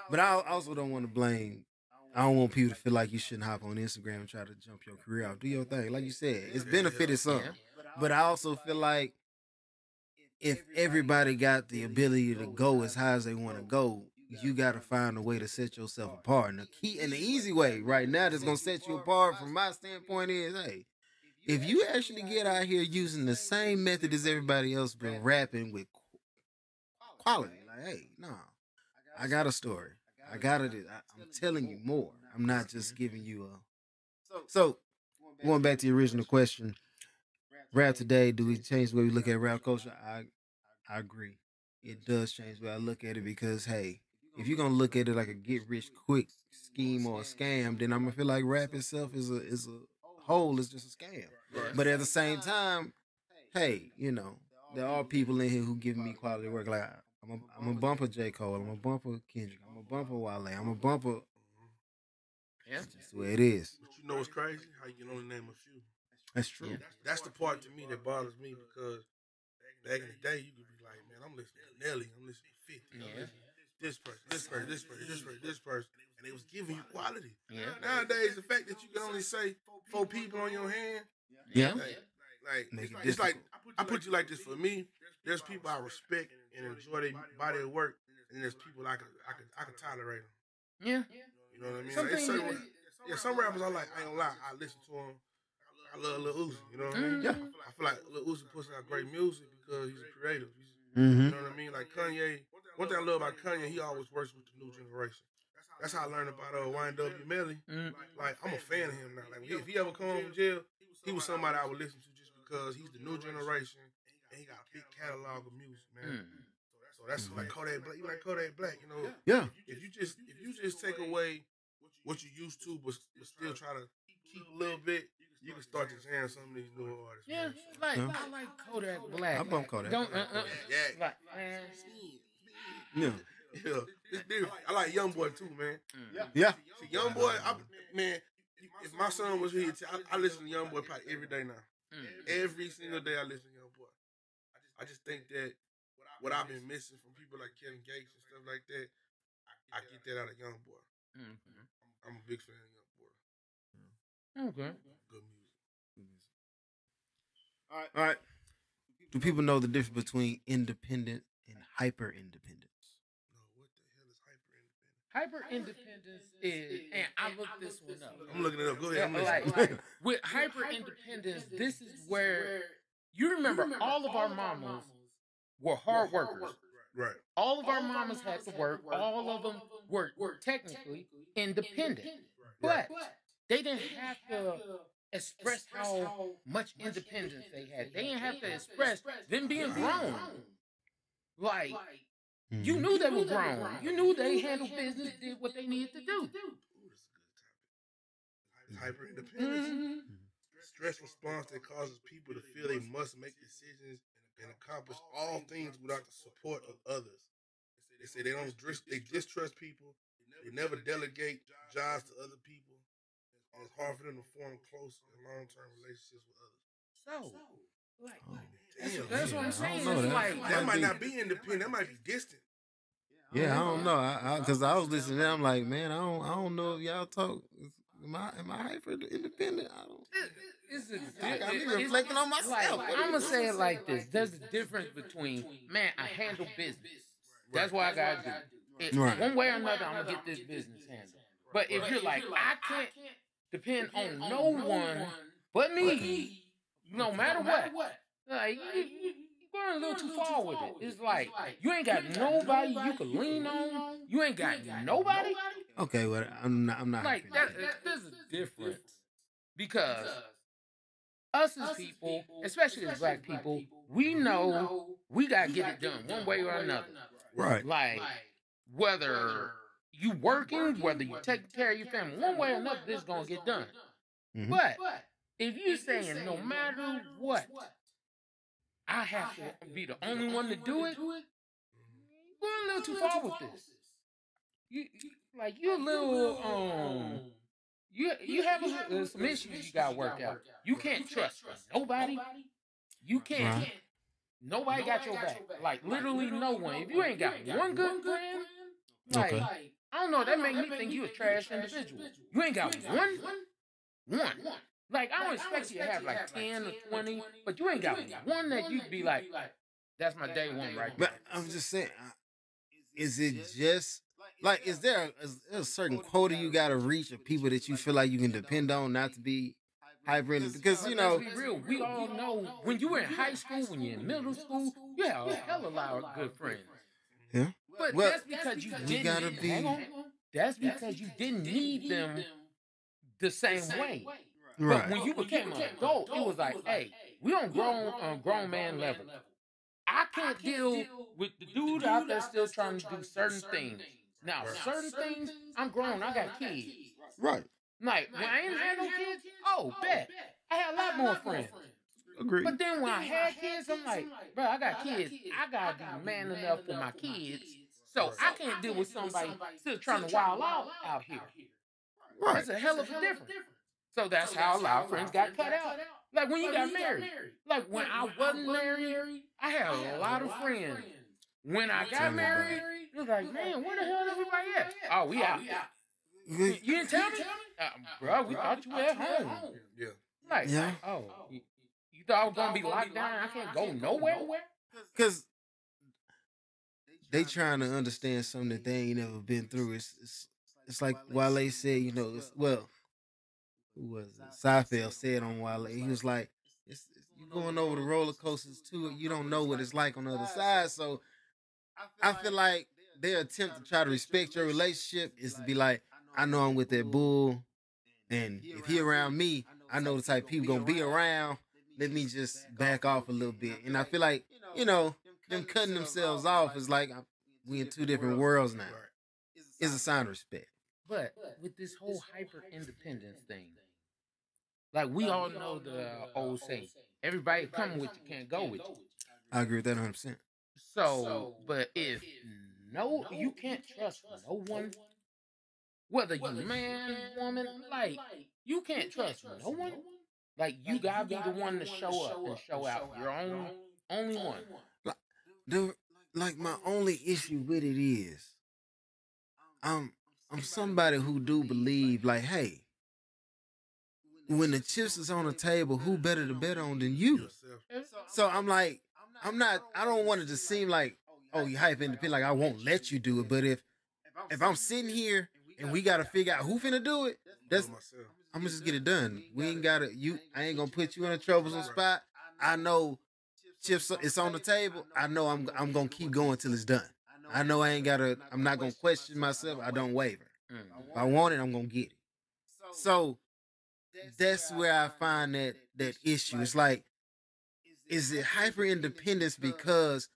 But I also don't want to blame. I don't want people to feel like you shouldn't hop on Instagram and try to jump your career off. Do your thing. Like you said, it's benefited some. But I also feel like if everybody got the ability to go as high as they want to go, you got to find a way to set yourself apart. And the easy way right now that's going to set you apart from my standpoint is, hey, if you actually get out here using the same method as everybody else been rapping with quality, like, hey, no, I got a story. I'm telling you more. I'm not just giving you a... So, going back to the original question, rap today, do we change the way we look at rap culture? I agree. It does change the way I look at it because, hey, if you're going to look at it like a get-rich-quick scheme or a scam, then I'm going to feel like rap itself is a whole, is just a scam. Right. But at the same time, hey, you know, there are people in here who give me quality work. Like, I'm a bumper J. Cole. I'm a bumper Kendrick. I'm a bumper Wale. I'm a bumper. Yeah. That's just the way it is. But you know what's crazy? How you can only name a few. That's true. Yeah. That's the part to me that bothers me because back in the day, you could be like, man, I'm listening to Nelly. I'm listening to 50. I'm listening to this person. And they was giving you quality. Yeah. Nowadays, the fact that you can only say 4 people on your hand. Yeah. Like it's like, I put you like this for me. There's people I respect and enjoy their body of work, and there's people I can tolerate them. Yeah. You know what I mean? Yeah, some rappers I like. I ain't gonna lie. I listen to him. I love Lil Uzi. You know what I mean? Yeah. I feel like Lil Uzi puts out great music because he's a creative. Mm-hmm. You know what I mean? Like Kanye. One thing I love about Kanye, he always works with the new generation. That's how I learned about YNW Melly. Like I'm a fan of him now. Like if he ever come home from jail, he was somebody I would listen to just because he's the new generation and he got a big catalog of music, man. So that's like Kodak Black. You like Kodak Black, you know? Yeah. If you just take away what you used to, but still try to keep a little bit, you can start to jam some of these new artists. Yeah, man. I like Kodak Black. I bump Kodak. Don't Yeah. like, man. Yeah. Yeah, it's different. I like YoungBoy too, man. Yeah. See, YoungBoy, man. If my son was here, I listen to YoungBoy probably every day now. Every single day I listen to YoungBoy. I just think that what I've been missing from people like Kevin Gates and stuff like that, I get that out of YoungBoy. I'm a big fan of YoungBoy. Okay. Good music. All right. Do people know the difference between independent and hyper independence? No, what the hell is hyper independent? Hyper independence is, and I looked this one up. I'm looking it up. Go ahead. I'm listening. Like, with hyper independence, this is where you remember all of our mamas were hard workers. Right. All of our mamas had to work. All of them were technically independent, but they didn't have to express how much independence they had. They didn't have to express them being grown. Like, you knew they were grown. You knew they handled business, did what they needed to do. Hyper independence. Stress response that causes people to feel they must make decisions and accomplish all things without the support of others. They say they distrust people. They never delegate jobs to other people. And it's hard for them to form close and long-term relationships with others. So, like, Damn, that's what I'm saying. know It's that. like, that might not be independent. That might be distant. Yeah, I don't know. Because I was listening, I'm like, man, I don't know if y'all talk. Am I hyper independent? I don't. I got me reflecting on myself. Like, I'm gonna say it like this: there's a difference between, man, I handle business. That's what I gotta do. Right. One way or another, I'm gonna get this business handled. But if you're like, I can't depend on no one but me, no matter what, like you're going a little too far with it. It's like you ain't got nobody you can lean on. You ain't got nobody. Okay, well, I'm not Like hyper there's a difference because us as people, especially as black people, we know we gotta get it done one way or another. Right. Like whether you working, whether you taking care of your family, one way or another, this is gonna get done. Mhm. But if you saying no matter what, I have to be the only one to do it, you're going a little too far with this. You're a little you have some issues you gotta work out. You can't trust nobody. You can't. Right. Nobody got your back. Like literally no one. If you ain't got one good friend, like Okay. I don't know, that make me think you a trash individual. You ain't got one. Like I don't expect you to have like 10 or 20, but you ain't got one that you'd be like, that's my day one right But there. I'm just saying, is it just like is there a certain quota you got to reach of people that you feel like you can depend on not to be hyper? Because you know, Let's be real. We all know when you were in high school, when you're in middle school, you have a hell of a lot of good friends. yeah. But Well, that's because you you gotta didn't. be- Hang on. That's because you didn't need them the same way. Right. But when you became an adult, it was like, hey, we on grown man level. I can't deal with the dude out there still trying to do certain things. Now, certain things, I'm grown. I got kids. Right. Like, when I ain't had no kids, oh, bet. I had a lot more friends. Agreed. But then when I had kids, I'm like, bro, I got kids. I got to be man enough for my kids. So I can't deal with somebody still trying to wild out here. Right. It's a hell of a difference. So that's how a lot of friends got cut out. Like when you got married. Like when I wasn't married, I had a lot of friends. When I got married, it was like, man, where the hell is everybody at? Oh, we out. You didn't tell me? Bro, we thought you were at home. Yeah. Like, Yeah. oh, you thought I was going to be locked down and I can't go nowhere? Because they trying to understand something that they ain't never been through. It's like Wale said, you know, who was it? Seinfeld said on Wale. He was like, you going over the roller coasters too. You don't know what it's like on the other side. So I feel like their attempt to try to respect your relationship is to be like, I know I'm with that bull, and if he around me, I know the type of people gonna be around. Let me just back off a little bit. And I feel like, them cutting themselves off is like we in two different worlds now. It's a sign of respect. But with this whole hyper independence thing, like we all know the old saying, everybody coming with you can't go with you. I agree with that 100%. So, but if you can't trust no one, whether you man, woman, like you can't trust no one. Like you gotta be the one to show up and show out. Your only one. Like my only issue with it is, I'm somebody who do believe like, hey, when the chips is on the table, who better to bet on than you? So I'm like, I don't want it to seem like, oh, you hype independent, like I won't let you do it. But if I'm sitting here and we gotta figure out who finna do it, I'm gonna just get it done. We ain't gotta, I ain't gonna put you in a troublesome spot. I know chips, it's on the table. I know I'm gonna keep going till it's done. I know I'm not gonna question myself. I don't waver. If I want it, I'm gonna get it. So that's where I find that issue. It's like, is it hyper independence because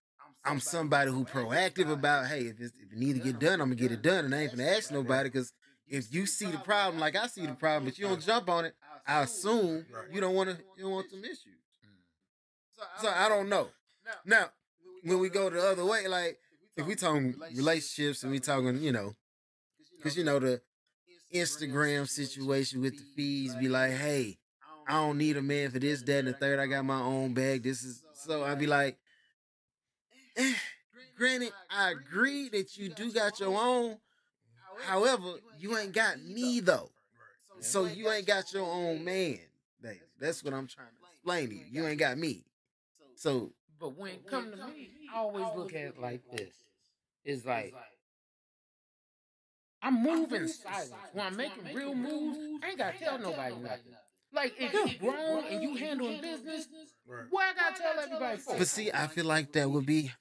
I'm somebody who proactive about, hey, if it need to get done, I'm gonna get it done, and I ain't gonna ask nobody, because if you see the problem like I see the problem, but you don't jump on it, I assume you don't want some issues. So I don't know. Now, when we go the other way, like if we talking relationships and we talking, because the Instagram situation with the feeds be like, hey, I don't need a man for this, that, and the third. I got my own bag. So I'd be like, granted, I agree that you do got your own. However, you ain't got me though. So you ain't got your own man, baby. That's what I'm trying to explain to you. You ain't got me. So, but when it comes to me, I always look at it like this. It's like, I'm moving silence. When I'm making real moves, I ain't got to tell nobody nothing. Like, if you grown and you handling business, what I got to tell everybody for? But see, I feel like that would be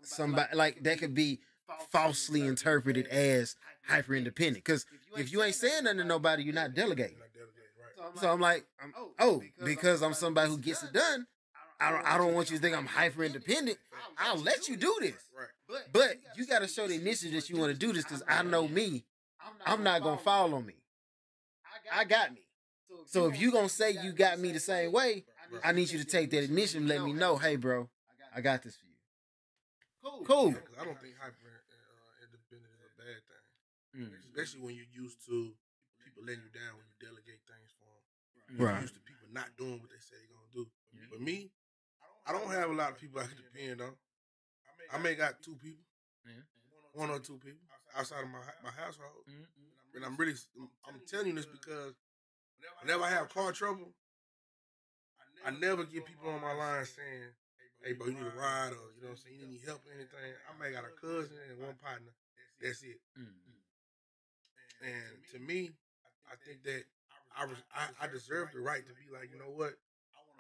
somebody, like, that could be falsely interpreted as hyper independent. Because if you ain't saying nothing to nobody, you're not delegating. So I'm like, because I'm somebody who gets it done, I don't want you to think I'm hyper independent. I'll let you do this. But you got to show the initiative that you want to do this, because I know me. I'm not going to fall on me. I got me. So if you going to say you got me the same way, I need you to take that initiative and let me know, hey, bro, I got this for you. Cool. Yeah, I don't think hyper independent is a bad thing. Especially when you're used to people letting you down when you delegate things for them. You're used to people not doing what they say they're going to do. But me, I don't have a lot of people I can depend on. I may got 2 people, 1 or 2 people outside of my household. And I'm telling you this because whenever I have car trouble, I never get people on my line saying, hey, bro, you need a ride, or, you know what I'm saying, you need any help or anything. I may got a cousin and 1 partner. That's it. And to me, I think that I deserve the right to be like, you know what?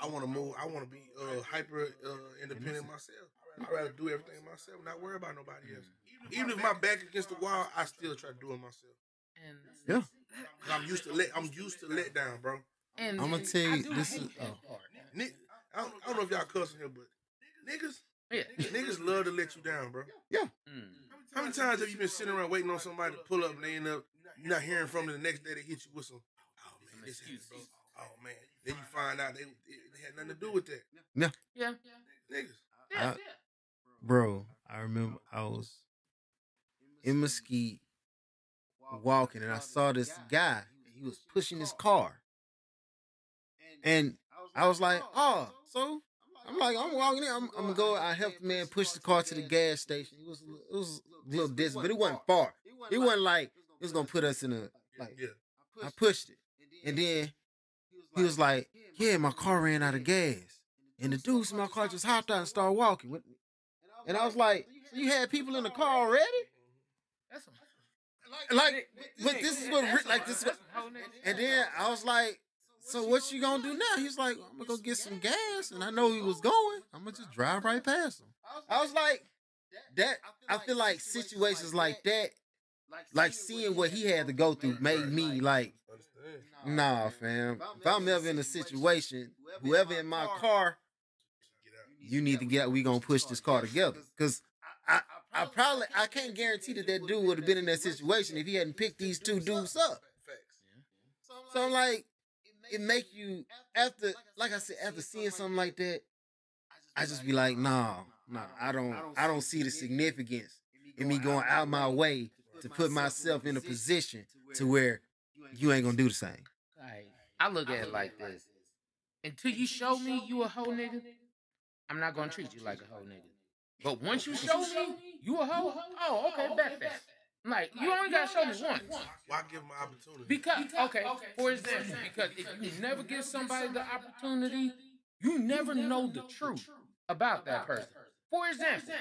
I want to move. I want to be hyper independent myself. I'd rather do everything myself, not worry about nobody else. Even if my back against the wall, I still try to do it myself. Yeah. I'm used to let down, bro. And I'm gonna tell you, this is. I don't know if y'all cussing here, but niggas love to let you down, bro. Yeah. How many times have you been sitting around waiting on somebody to pull up and they end up, you're not hearing from them the next day, they hit you with some, oh man, this happened, bro. Oh man. Then you find out they had nothing to do with that. Yeah. Niggas. Bro, I remember I was in Mesquite walking and I saw this guy. He was pushing his car. And I was like, oh, so I'm walking in. I'm gonna go. I helped the man push the car to the gas station. It was a little distance, but it wasn't far. It wasn't like it was gonna put us in a like. I pushed it, and then he was like, "Yeah, my car ran out of gas." And the dude in my car just hopped out and started walking with me. And I was like, so you had people in the car already? Like, but this is what, like, this is what, and then I was like, So what you gonna do now? He's like, I'm gonna go get some gas, and I know he was going. I'm gonna just drive right past him. I was like, that. I feel like situations like that, like seeing what he had to go through, made me like, nah, fam. If I'm ever in a situation, whoever in my car, you need to get out. We gonna push this car together, cause I can't guarantee that dude would have been in that situation if he hadn't picked these two dudes up. So I'm like, it make you after, like I said, after seeing something like that, I just be like, nah, I don't see the significance in me going out my way to put myself in a position to where you ain't gonna do the same. Like, I look at it like this: until you show me you a hoe nigga, I'm not gonna treat you like a hoe nigga. But once you show me you a hoe, oh, okay, bet that. Like, you only gotta show me once. Why give them an opportunity? Because, okay, for example, because if you never give somebody the opportunity, you never know the truth about that person. For example,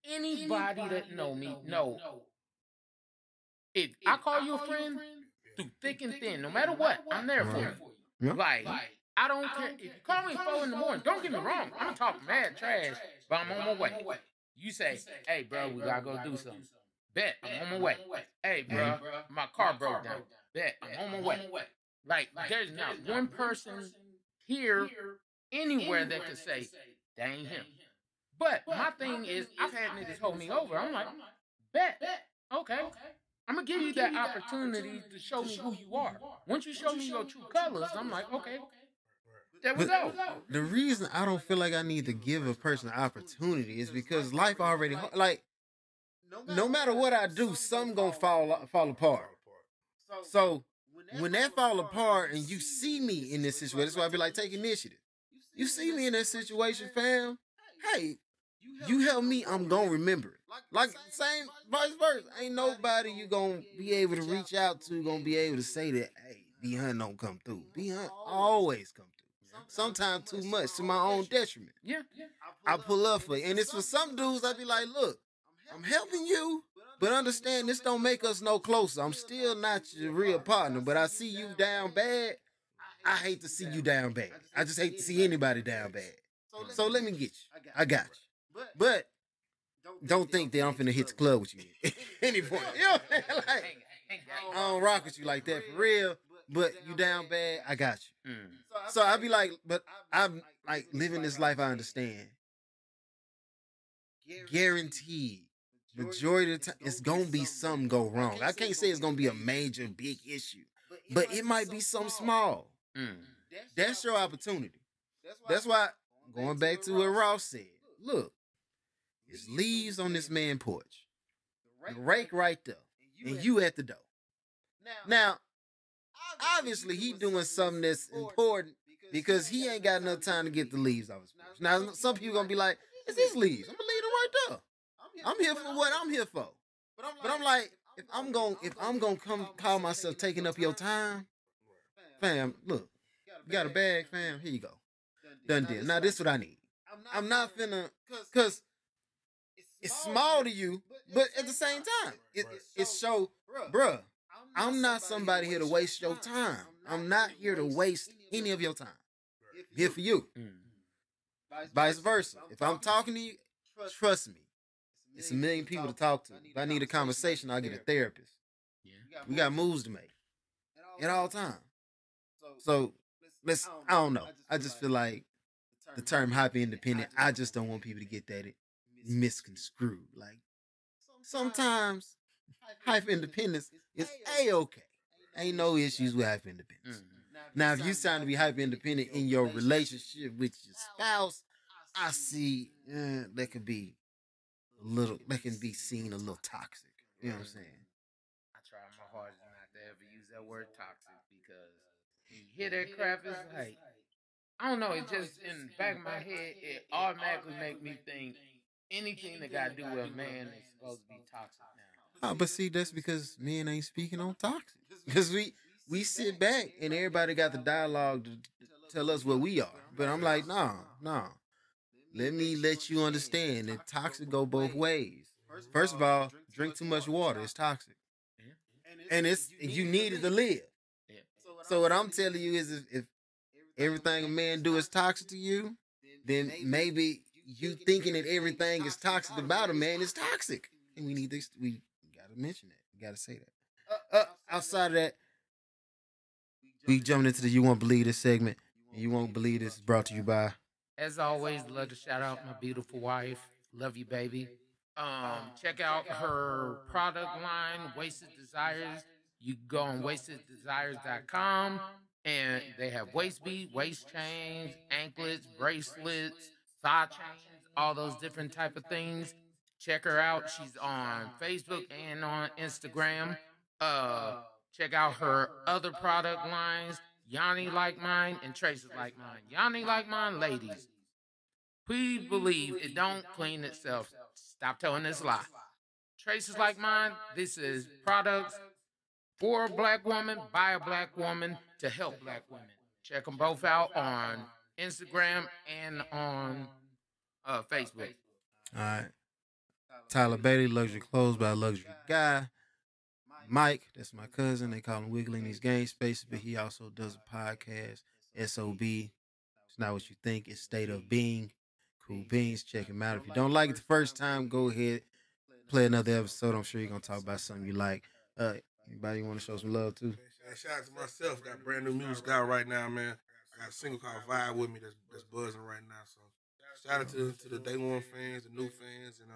anybody that know me know if I call you a friend through thick and thin, no matter what, I'm there for you. Yeah. Like, I don't care. If you call me at 4 in the morning, don't get me wrong, I'm gonna talk mad trash, but I'm on my way. You say, hey, bro, we gotta go do something. Bet, I'm on my way. Hey, bro, my car broke down. Bet, I'm on my way. Like, there's not one person here, anywhere that could say, that ain't him. But my thing is, I've had niggas hold me over. I'm like, bet, okay. I'm gonna give you that opportunity to show me who you are. Once you show me your true colors, I'm like, okay, there we go. The reason I don't feel like I need to give a person an opportunity is because life already, like, no matter what I do, something gonna fall apart. So when that fall apart and you see me in this situation, that's why I be like, take initiative. You see me in that situation, fam. Hey, you help me, I'm gonna remember it. Like, same vice versa. Ain't nobody you gonna be able to reach out to, gonna be able to say that, hey, B Hunt don't come through. B Hunt always come through. Sometimes too much to my own detriment. Yeah. I pull up for you. And it's for some dudes, I be like, look, I'm helping you, but understand this don't make us no closer. I'm still not your real partner, but I see you down bad. I hate to see you down bad. I just hate to see anybody down bad. So let me get you. I got you. But don't think that I'm finna hit the club with you at any point. You know what I'm saying? Like, I don't rock with you like that for real, but you down bad, I got you. So I be like, but I'm like living this life I understand. Guaranteed. Majority of the time, it's gonna be something go wrong. I can't say it's gonna be a major, big issue, but it might be something small. That's your opportunity. That's why, going back to what Ross said, look, it's leaves on this man's porch. The rake right there, and you at the door. Now, obviously, he doing something that's important because he ain't got enough time to get the leaves off his porch. Now, some people gonna be like, it's his leaves. I'm gonna leave them right there. I'm here for what I'm here for. But I'm like, if I'm gonna come call myself taking up your time, fam, look, you got a bag, fam, here you go. Done deal. Now this is what I need. I'm not finna, cause it's small to you, but at the same time, it's so, bruh, I'm not somebody here to waste your time. I'm not here to waste any of your time. I'm here for you. Vice versa. If I'm talking to you, trust me. It's a million people to talk to. If I need a conversation, I'll get a therapist. We got moves to make at all times. So I don't know. I just feel like the term hyper independent, I just don't want people to get that misconstrued. Like, sometimes hyper independence is A-okay. Ain't no issues with hyper independence. Now, if you sound to be hyper independent in your relationship with your spouse, I see that could be that can be seen a little toxic. You know what I'm saying? I try my hardest not to ever use that word toxic because when you hear that crap, it's like, I don't know, it just in the back of my head, it automatically make me think anything that got to do with a man is supposed to be toxic now. Oh, but see, that's because men ain't speaking on toxic. Because we sit back and everybody got the dialogue to tell us what we are. But I'm like, no. Let me let you understand that toxic go both ways. First of all, drink too much water. It's toxic. And you need it to live. So what I'm telling you is, if everything a man do is toxic to you, then maybe you thinking that everything is toxic about a man is toxic, and we gotta mention that. We gotta say that. Outside of that, we jumping into the You Won't Believe This segment, and You Won't Believe This is brought to you by. As always, love to shout out my beautiful wife. Love you, baby. Check out her product line, Wasted Desires. You can go on wasteddesires.com, and they have waist bead, waist chains, anklets, bracelets, thigh chains, all those different type of things. Check her out. She's on Facebook and on Instagram. Check out her other product lines, Yanni Like Mine and Traces Like Mine. Yanni Like Mine, ladies, please believe it don't clean itself. Stop telling this lie. Traces Like Mine, this is products for a black woman, by a black woman, to help black women. Check them both out on Instagram and on Facebook. All right. Tyler Bailey, Luxury Clothes by a Luxury Guy. Mike, that's my cousin. They call him Wiggly in these game spaces, but he also does a podcast, SOB. It's Not What You Think, it's State of Being. Cool beans, check him out. If you don't like it the first time, go ahead, play another episode. I'm sure you're going to talk about something you like. Anybody want to show some love too? Shout out to myself. Got brand new music out right now, man. I got a single called Vibe with me that's buzzing right now. So shout out to the Day One fans, the new fans, and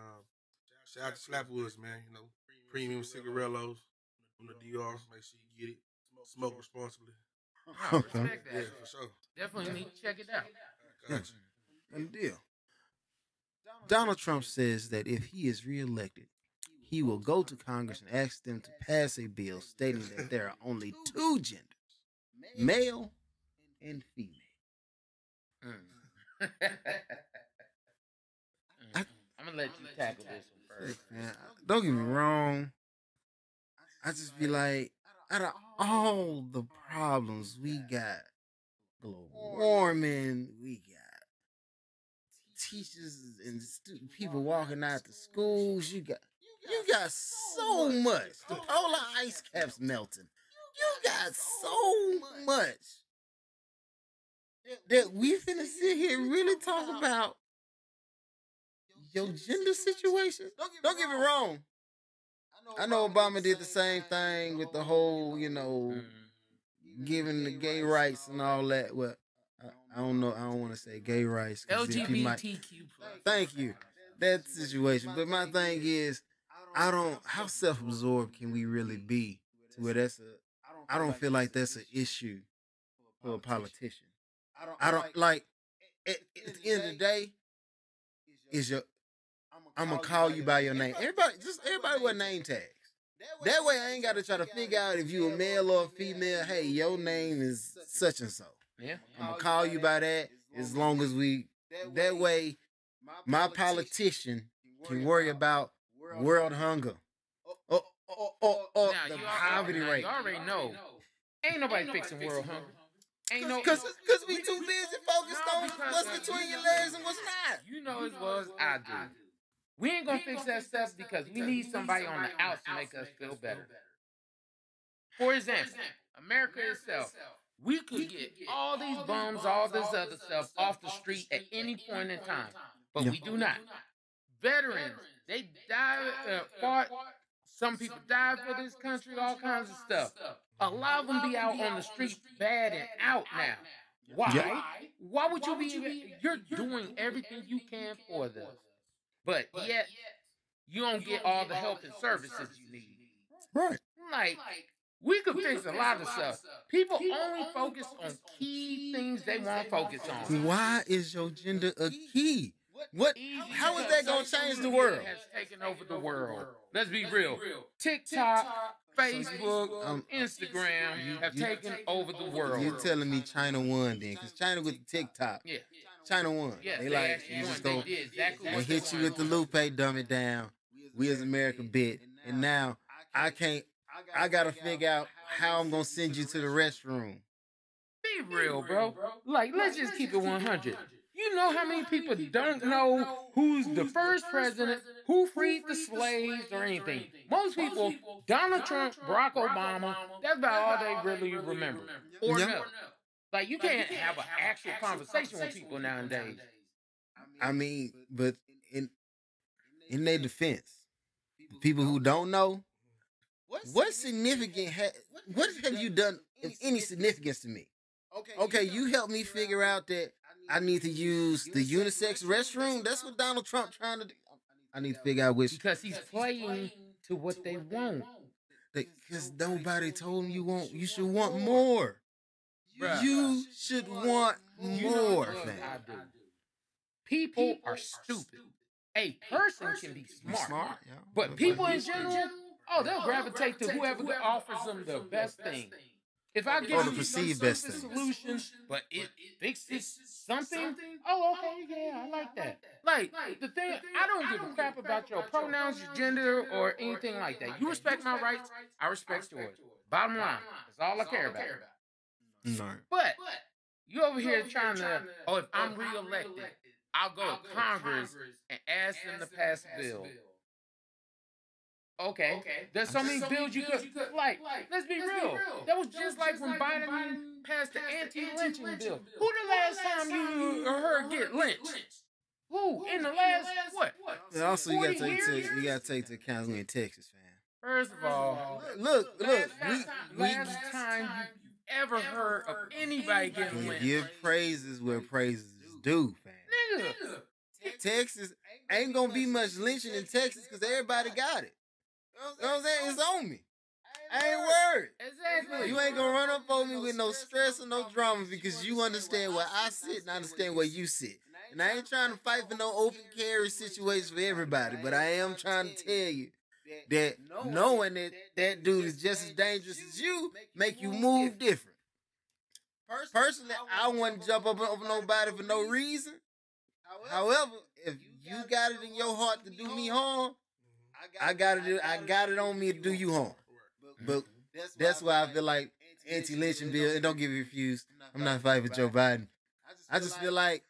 shout out to Slapwoods, man. You know, premium cigarillos on the DR. Make sure you get it. Smoke responsibly. Oh, respect that. Yeah, for sure. Definitely need to check it out. Gotcha. Good deal. Donald Trump says that if he is reelected, he will go to Congress and ask them to pass a bill stating that there are only two genders, male and female. I'm going to let you tackle this one first. Man, don't get me wrong. I just be like, out of all the problems we got, global warming, we got teachers and people walking out to schools, you got so much. The polar ice caps melting. You got so much that we finna sit here and really talk about your gender situation. Don't get me wrong. I know Obama did the same thing with the whole, giving the gay rights and all that. Well, I don't know. I don't want to say gay rights. LGBTQ+. Thank you. That situation. But my thing is, how self-absorbed can we really be to where I don't feel like that's an issue for a politician. I don't like, at the end of the day, I'm going to call you by your name. Everybody wear name tags. That way I ain't got to try to figure out if you a male or a female. Hey, your name is such and so. Yeah. I'm going to call you by that as long as that way my politician can worry about world hunger or the poverty rate. You already know. Ain't nobody fixing world hunger. Ain't no, because we too busy focused on what's between your legs and what's not. You know as well as I do. We ain't gonna fix that stuff because we need somebody on the outs to make us feel better. For example, America itself, we could get all these bums, all this other stuff off the street at any point in time, but we do not. Veterans, they died, fought. Some people died for this country, all kinds of stuff. A lot of them be out on the street bad and out now. Why? Yep. Why would you be? You're doing everything you can for them, but yet you don't get all the help and services you need. Right. Like, we could fix a lot of stuff. People only focus on key things they want to focus on. Why is your gender a key? What? How is that going to change the world? Has taken over the world. Let's be real. TikTok, Facebook, Instagram have taken over the world. You're telling me China won then? Because China with the TikTok. Yeah. China won. Yeah, they like, you just go, exactly they hit you with the Lupe, dumb it down. We as America bit. And now I got to figure out how I'm going to send you to the restroom. Be real, bro. Like, let's just keep it 100. You know how many people don't know who's the first president, who freed the slaves, or anything? Most people Donald Trump, Barack Obama, that's about all they really remember. Or no. Like, you can't have an actual conversation with people nowadays. I mean, but in their defense, people who don't know, what have you done of any significance to me? Okay, you helped me figure out that I need to use the unisex restroom. That's what Donald Trump trying to do. I need to figure out which. Because he's playing to what they want. Because nobody told him you should want more. Bruh. You should want more, man. I do. People are stupid. A person can be smart, yeah. But people in general, they'll gravitate to whoever offers them the best thing. If I give you the perceived best solution, but it fixes something, okay, yeah, I like that. Like, the thing, I don't give a crap about your pronouns, your gender, or anything like that. You respect my rights, I respect yours. Bottom line, that's all I care about. No. But you over here trying to, if I'm reelected, I'll go to Congress and ask them to pass a bill. Okay. There's so many bills you could, like, let's be real. That was just like when Biden passed the anti-lynching bill. Who the last time you heard get lynched? Who? In the last, what? And also, you gotta take into account we in Texas, fam. First of all, look, last time you ever heard of anybody getting lynched. Give praises where praises is due, fam. Nigga. Texas ain't gonna be much lynching in Texas because everybody got it. You know what I'm saying? It's on me. I ain't worried. Exactly. You ain't gonna run up on me with no stress or no drama because you understand where I sit and I understand where you sit. And I ain't trying to fight for no open carry situation for everybody, but I am trying to tell you that knowing that dude is just as dangerous as you make you move different. Personally, I wouldn't jump up over nobody for no reason. However, if you got it in your heart to do me harm, I got it on me to do you harm. But that's why I feel like anti-lynching bill, it don't get refused. I'm not fighting with Joe Biden. I just feel like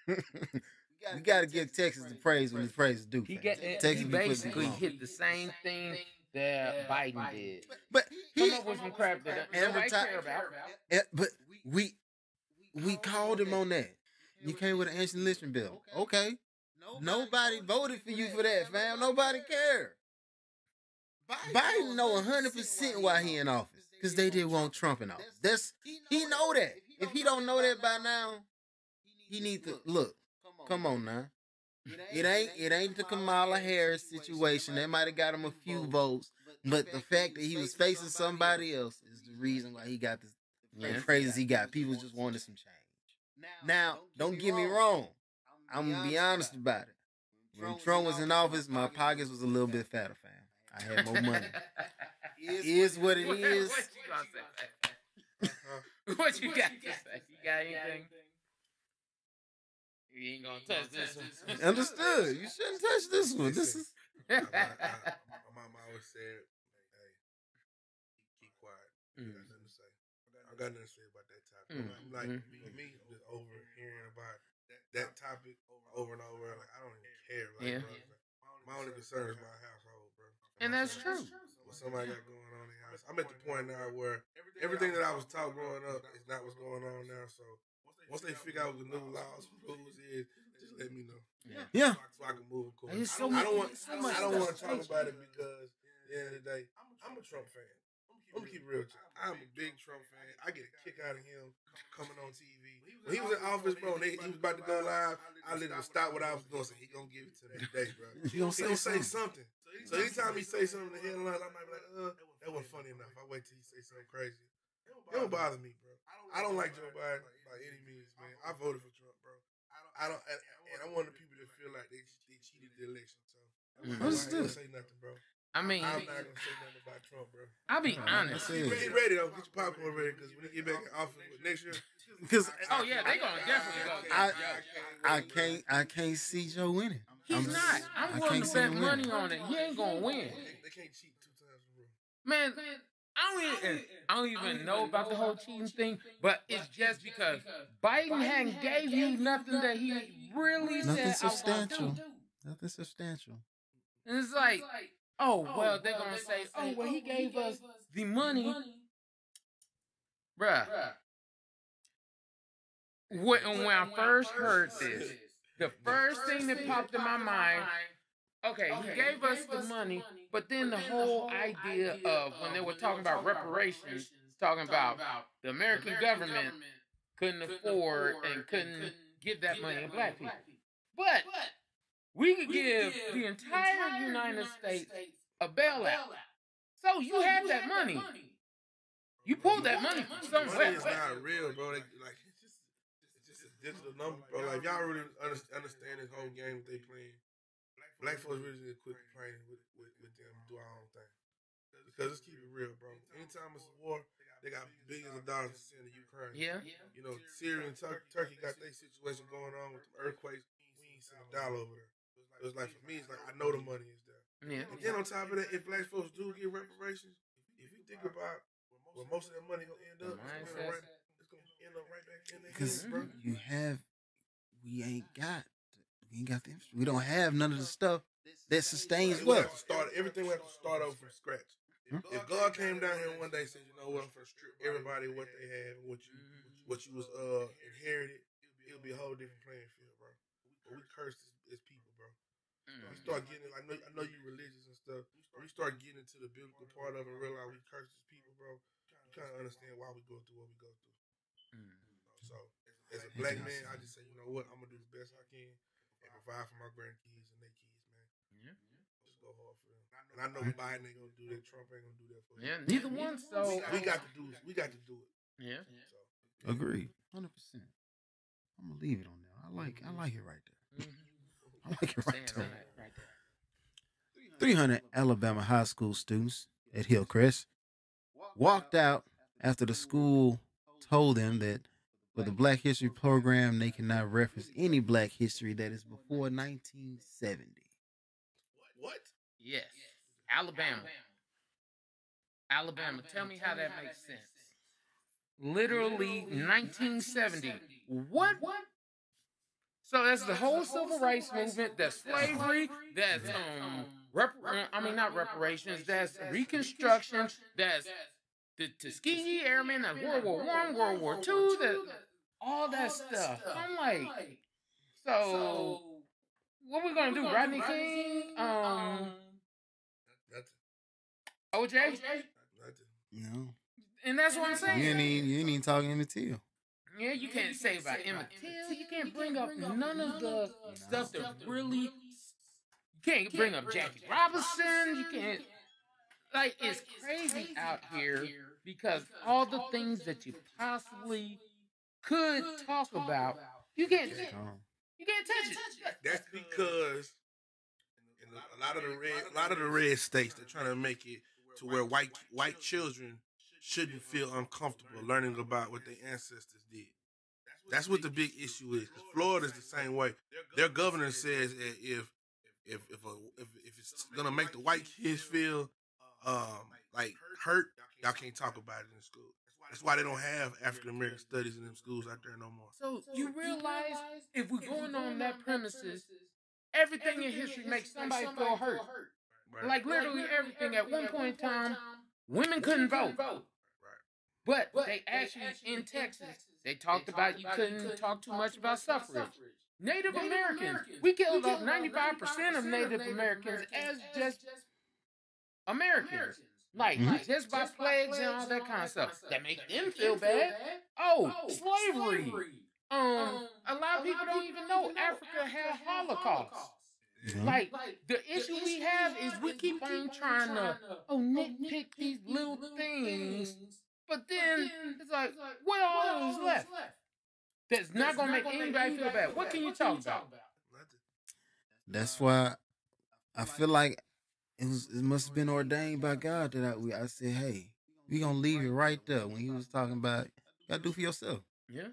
we got to give Texas the praise when the praise is due. He basically hit the same thing that Biden did. But come up with some crap that nobody care about. But we called him on that. You came with an anti-lynching bill. Okay. Nobody voted for you for that, fam. Nobody cared. Biden know 100% why he in office. Because they didn't want Trump in office. He know that. If he don't know that by now, he need to look. Come on now. It ain't the Kamala Harris situation. That might have got him a few votes. But the fact that he was facing somebody else is the reason why he got the praises he got. People just wanted some change. Now, don't get me wrong. I'm going to be honest about it. When Trump was in office, my pockets was a little bit fatter, fam. I had more money. It is what it is. What you got to say? You got anything? You ain't going to touch this one. Understood. You shouldn't touch this one. This is... My mom always said, hey, keep quiet. I got nothing to say. I got nothing to say about that topic. I'm like, for me, I'm just overhearing about that topic over and over. Like, I don't even care. Like, bro, like, my only concern is my household, bro. And that's true. What somebody got going on in the house. I'm at the point now where everything that I was taught growing up is not what's going on now. So once they figure out what the new laws and rules is, just let me know. Yeah. So I can move accordingly. I don't want to talk about it because at the end of the day, I'm a Trump fan. I'm gonna keep it real with you. I'm a big Trump fan. I get a kick out of him coming on TV. When he was in office, bro, and he was about to go live, I literally stopped what I was doing. So he gonna give it to that day, bro. He gonna say something. So anytime he say something in the headlines, I might be like, that wasn't funny enough. I wait till he say something crazy. It don't bother me, bro. I don't like Joe Biden by any means, man. I voted for Trump, bro. And I want the people to feel like they cheated the election. So I'm not gonna say nothing, bro. I mean, I'm not gonna say nothing about Trump, bro. I'll be honest. Get ready though. Get your popcorn ready because when he get back in office next year. Because they gonna definitely go. I can't see Joe winning. He's not. I'm willing to bet money on it. He ain't gonna win. They can't cheat 2 times in a row. Man, I don't even know about the whole cheating thing, but it's just because Biden hadn't gave you nothing that he really said I want to do. Nothing substantial. And it's like, oh, well, they're going to say, oh, well, he gave us the money. Bruh. When I first heard this, the first thing that popped in my mind, okay, he gave us the money, but then the whole idea of when they were talking about reparations, talking about the American government couldn't afford and couldn't give that money to black people. But we could give the entire United States a bailout. So you had that money. You pulled that money from somewhere. Money is not real, bro. Like it's just a digital number, bro. Like, y'all really understand this whole game that they playing. Black folks really need to quit complaining with them, do our own thing. Because let's keep it real, bro. Anytime it's a war, they got billions of dollars to send to Ukraine. Yeah. You know, Syria and Turkey got their situation going on with the earthquakes. We ain't sent $1 over there. It was like, for me, it's like, I know the money is there. Yeah. And then on top of that, if black folks do get reparations, if you think about where most of that money gonna end up, it's gonna end up right back in the Because bro. we ain't got the infrastructure. We don't have none of the stuff that sustains We have wealth. to start everything. We have to start over from scratch. If God came down here one day and said, you know what, I'm gonna strip everybody what they have and what you was inherited, it'll be a whole different playing field, bro. But we curse as people, bro. We start getting, I know you religious and stuff. When we start getting into the biblical part of it and realize we curse as people, bro, you kind of understand why we go through what we go through. So, as a black man, I just say, you know what, I'm gonna do the best I can and provide for my grandkids and their kids, man. Yeah. Just go hard for them. And I know Biden ain't gonna do that. Trump ain't gonna do that for them. Yeah, neither one. So we got to do it. Yeah. So, Agreed, 100%. I'm gonna leave it on there. I like it right there. I like it right there. 300 Alabama high school students at Hillcrest walked out after the school told them that for the Black History program, they cannot reference any Black history that is before 1970. what? Yes. Alabama. Tell me how that makes sense. Literally 1970. What? So that's the whole civil rights movement. That's slavery. That's not reparations. That's Reconstruction. That's the Tuskegee Airmen. That's World War I, World War II. All that stuff. I'm like, so what we gonna do? Rodney King? OJ? Nothing. No. And that's what I'm saying. You ain't even talking Emmett Till. Yeah, you can't say about Emmett Till. You can't bring up none of the stuff that really. You can't bring up Jackie Robinson. You can't. Like, it's crazy out here because all the things that you possibly could talk about, you can't touch it. That's because in a lot of the red states, they're trying to make it to where white children shouldn't feel uncomfortable learning about what their ancestors did. That's what the big issue is. Because Florida's the same way. Their governor says that if it's gonna make the white kids feel like hurt, y'all can't talk about it in school. That's why they don't have African American studies in them schools out there no more. So you realize if we're going on that premises, everything in history makes somebody feel hurt. Right. Like literally everything. At one point in time, women couldn't vote. But they actually, in Texas, they talked about you couldn't talk too much about suffrage. Native Americans, we killed off 95% of Native Americans as just Americans. Like, just by plagues and all that kind of stuff. That make them feel bad. Oh, slavery. A lot of people don't even know Africa had Holocaust. Yeah. Like, the issue we have is we keep on trying to nitpick these little things, but then it's like, what all is left? That's not gonna make anybody feel bad. What can you talk about? That's why I feel like it must have been ordained by God that I said, hey, we gonna leave it right there when he was talking about you gotta do for yourself. Yeah.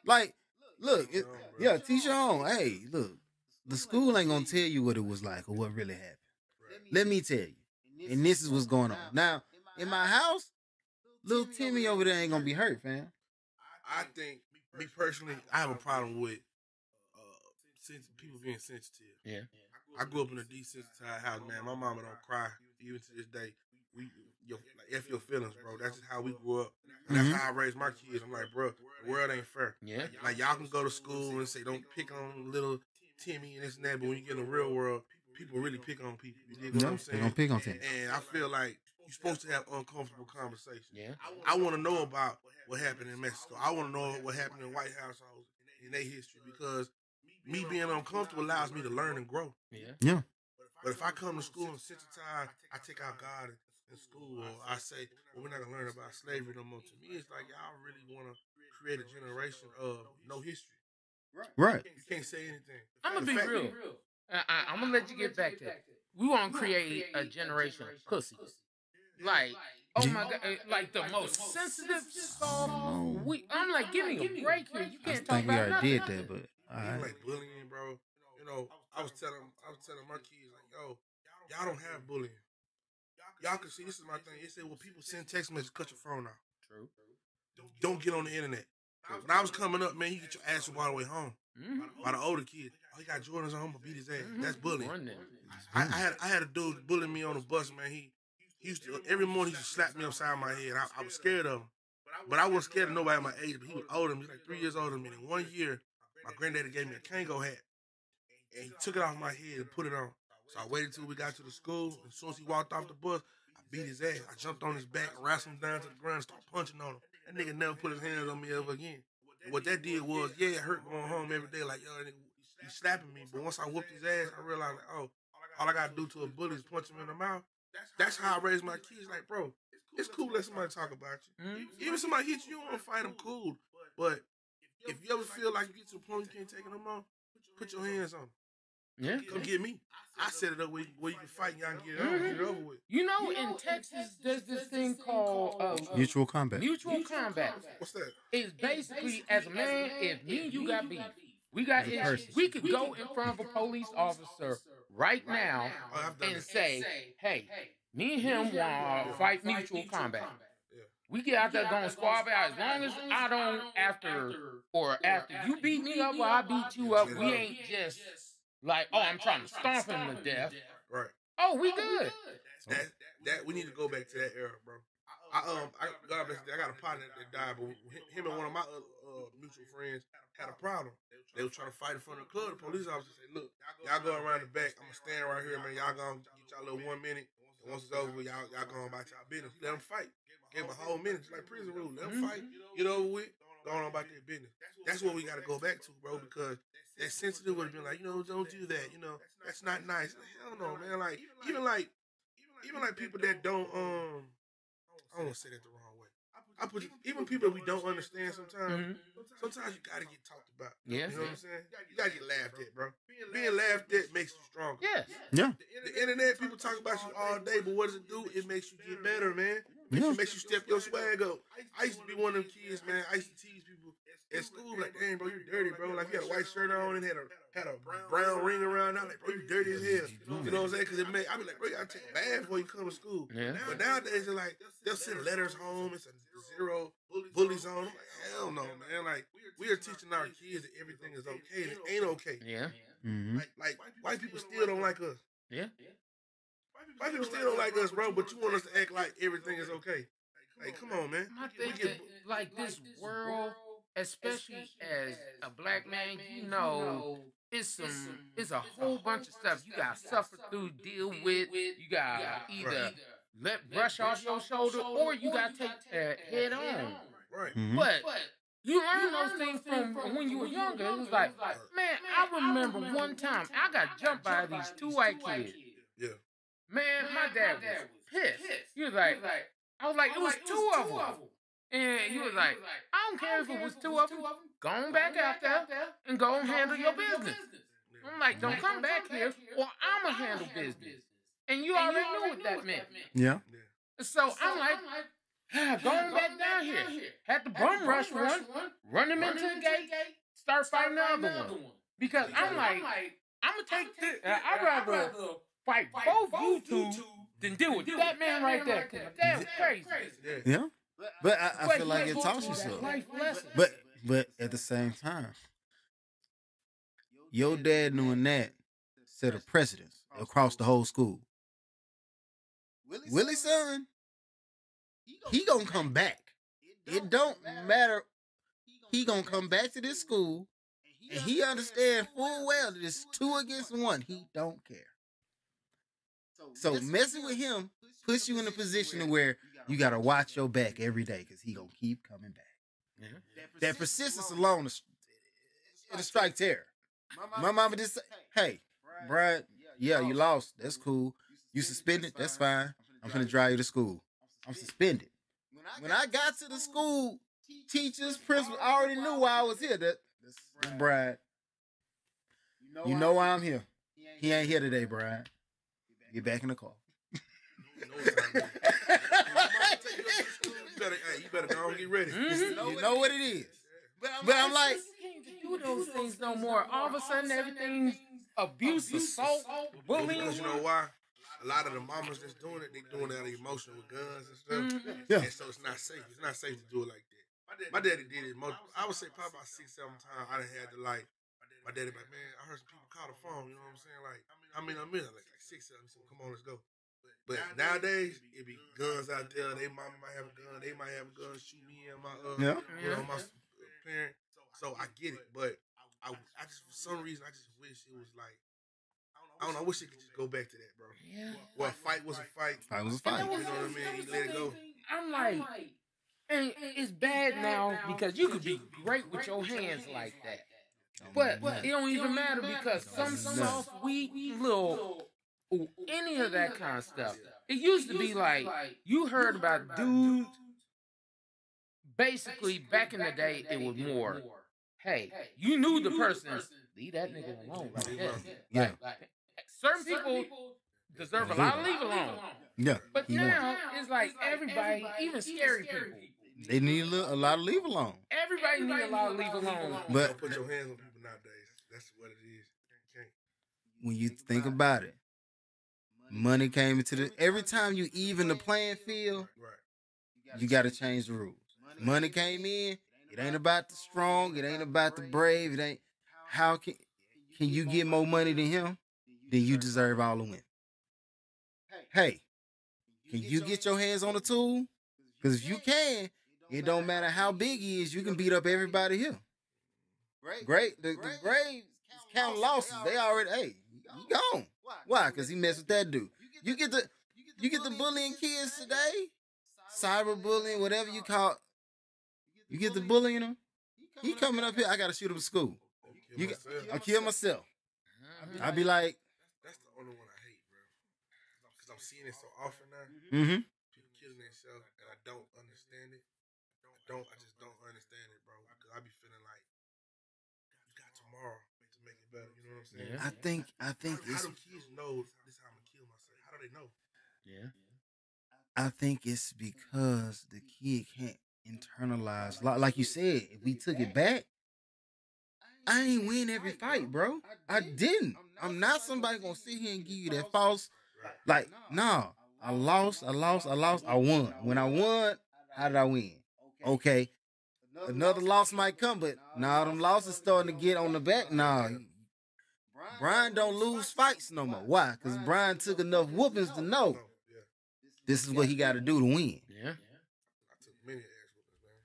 Like, look, teach your own. Hey, look, the school ain't gonna tell you what it was like or what really happened. Let me tell you. And this is what's going on. Now, in my house, little Timmy over there ain't gonna be hurt, fam. I think, me personally, I have a problem with people being sensitive. Yeah. I grew up in a desensitized house, man. My mama don't cry even to this day, like F your feelings, bro. That's just how we grew up. That's how I raised my kids. I'm like, bro, the world ain't fair. Yeah. Like y'all can go to school and say don't pick on little Timmy and this and that, but when you get in the real world, people really pick on people. You dig what I'm saying? They don't pick on Timmy. And I feel like you're supposed to have uncomfortable conversations. Yeah. I want to know about what happened in Mexico. I want to know what happened in white households in their history, because me being uncomfortable allows me to learn and grow. Yeah. But if I come to school and sensitize, I take out God in school, or I say, well, we're not going to learn about slavery no more. To me, it's like y'all really want to create a generation of no history. Right. You can't say anything. I'm going to be real. I'm going to let you get back to it. We want to create a generation of pussies. Like, oh my God, like the most sensitive, soft. I'm like, give me a break here. You can't talk about nothing. I think we already did that, but all right. Like bullying, bro. You know, I was telling my kids, like, yo, y'all don't have bullying. Y'all can see, this is my thing. It said, well, people send text messages, cut your phone off. True. Don't get on the internet. When I was coming up, man, you get your ass all the way home. By the older kid, oh, he got Jordans on, I'm gonna beat his ass. That's bullying. I had a dude bullying me on the bus, man. He used to, every morning he used to slap me upside my head. I was scared of him. But I wasn't scared of nobody my age, but he was older than me, like 3 years older than me. And 1 year, my granddaddy gave me a Kango hat. And he took it off my head and put it on. So I waited until we got to the school. And as soon as he walked off the bus, I beat his ass. I jumped on his back, wrestled him down to the ground, and started punching on him. That nigga never put his hands on me ever again. And what that did was, yeah, it hurt going home every day. Like, yo, he's slapping me. But once I whooped his ass, I realized, like, oh, all I got to do to a bully is punch him in the mouth. That's how I raised my kids. Like, bro, it's cool to let somebody talk about you. Even somebody hits you, you don't want to fight them, cool. But if you ever feel like you get to a point you can't take it no more, put your hands on them. Yeah. Come get me. I set it up where you can fight and y'all can get it over with. You know, in Texas, there's this thing called mutual combat. Mutual combat. What's that? It's basically, as a man, if me and you got beef, we got issues, we could go in front of a police officer right now and say, hey, me and him want to fight mutual combat. We get out there going squab out. As long as I don't after you beat me up or I beat you up, we ain't just like, oh, I'm trying to stomp him to death. Right. Oh, we good. That we need to go back to that era, bro. I got a partner that died, but him and one of my mutual friends had a problem. They were trying to fight in front of the club. The police officer said, look, y'all go around the back. I'm going to stand right here, man. Y'all going to get y'all little 1 minute. And once it's over, y'all going about y'all business. Let them fight. Gave them a whole minute. It's like prison rule. Let them fight. Get over with. Go on about their business. That's what we got to go back to, bro, because that sensitive would have been like, you know, don't do that. You know, that's not nice. Hell no, man. Like, even like people that don't, I don't want to say that the wrong way. Even people that we don't understand sometimes, sometimes you got to get talked about. Yeah. You know what I'm saying? You got to get laughed at, bro. Being laughed at makes you stronger. Yes. Yeah. The internet, people talk about you all day, but what does it do? It makes you get better, man. It makes you step your swag up. I used to be one of them kids, man. I used to tease people at school, like, dang, bro, you dirty, bro. Like, you had a white shirt on and had a brown ring around. I'm like, bro, you dirty as hell. You know what I'm saying? Because I be like, bro, you got to take a bath before you come to school. Yeah. But nowadays, they're like, they'll send letters home. It's a 0 bully zone. I'm like, hell no, man. Like, we are teaching our kids that everything is okay and it ain't okay. Yeah. Like white people still don't like us. Yeah. White people still don't like us, bro, but you want us to act like everything is okay. Like, come on, man. My thing is, like, this world, especially as a black man, you know, it's a whole bunch of stuff you got to suffer through, deal with. You got to either brush off your shoulder or you got to take that head on. Right. But you learn those things from when you were younger. It was like, man, I remember one time I got jumped by these 2 white kids. Yeah. Man, my dad was pissed. He was like, I was like, it was 2 of them. And he was like, I don't care if it was 2 of them. Go on back out there and go and handle your business. I'm like, don't come back here or I'm going to handle business. And you already knew what that meant. Yeah. So I'm like, go on back down here. Had the bum rush one, run him into the gate, start fighting the other one. Because I'm like, I'm going to take this. I'd rather fight both you two than deal with that man right there. That was crazy. Yeah. But I feel like it taught you so. But at the same time, your dad doing that set a precedence across the whole school. Willie's son, he gonna come back. It don't matter. He gonna come back to this school, and he understand full well that it's 2 against 1. He don't care. So messing with him puts you in a position where you gotta watch your back every day because he gonna keep coming back. Yeah. That persistence alone it'll strike terror. My mama just say, "Hey, Brad, yeah, you lost. That's cool. You suspended. That's fine. I'm finna drive you to school. I'm suspended." When I got to the school, teachers, principals already knew why I was here. That's Brad. You know why I'm here. He ain't here today, Brad. Get back in the car. You better go and get ready. Mm-hmm. You know what it is. But I'm like, you can't do those things no more. All of a sudden, everything's abuse, assault, bullying. Because you know why? A lot of the mamas that's doing it, they doing it out of emotion with guns and stuff. Mm-hmm. Yeah. And so it's not safe. It's not safe to do it like that. My daddy did it multiple. I would say probably about 6, 7 times. I done had to like. My daddy like, man, I heard some people call the phone. You know what I'm saying? Like, I'm like 6, 7. So come on, let's go. But nowadays, it be guns out there. They mama might have a gun. They might have a gun. Shoot me and my my parent. So I get it, but I just for some reason I just wish it was like I don't know. I wish it could just go back to that, bro. Yeah. Well, a fight was a fight. Fight was a fight. You know what I mean? You let it go. I'm like, and it's bad now because you could be great with your hands like that, but it don't even matter because some soft, weak little. Any of that kind of stuff. It used to be like you heard about dudes. Basically, back in the day, it was more. Hey, you knew the person. Leave that nigga alone. Yeah. Certain people deserve a lot of leave alone. Yeah. But now it's like everybody, even scary people. They need a lot of leave alone. Everybody need a lot of leave alone. But don't put your hands on people nowadays. That's what it is. You can't. When you think about it. Money came into every time you even the playing field, you got to change the rules. Money came in, it ain't about the strong, it ain't about the brave, it ain't how can you get more money than him? Then you deserve all the win. Hey, can you get your hands on the tool? Because if you can, it don't matter how big he is, you can beat up everybody here. Great, the Braves count losses. They already, hey, he gone. Why? Because he messed with that dude. You get the bullying kids today, cyberbullying, whatever you call it. You get the bullying them. He coming up here. I gotta shoot him at school. I'll kill myself. I'll be like, that's the only one I hate, bro. Because I'm seeing it so often now. Mm-hmm. People killing themselves, and I don't understand it. I just don't understand it, bro. Because I be feeling like you got tomorrow to make it better. You know what I'm saying? Yeah. I think how do kids know this is how I'm gonna kill myself? How do they know? Yeah. I think it's because the kid can't internalize. Like you said, if we took it back, I ain't win every fight, bro. I didn't. I'm not somebody gonna sit here and give you that false. Like, no, I lost. I won. When I won, how did I win? Okay. Another loss might come, but now them losses starting to get on the back. Nah, Brian don't lose fights no more. Why? Because Brian took enough whoopings to know this is what he got to do to win. Yeah. I took many ass whoopings, man.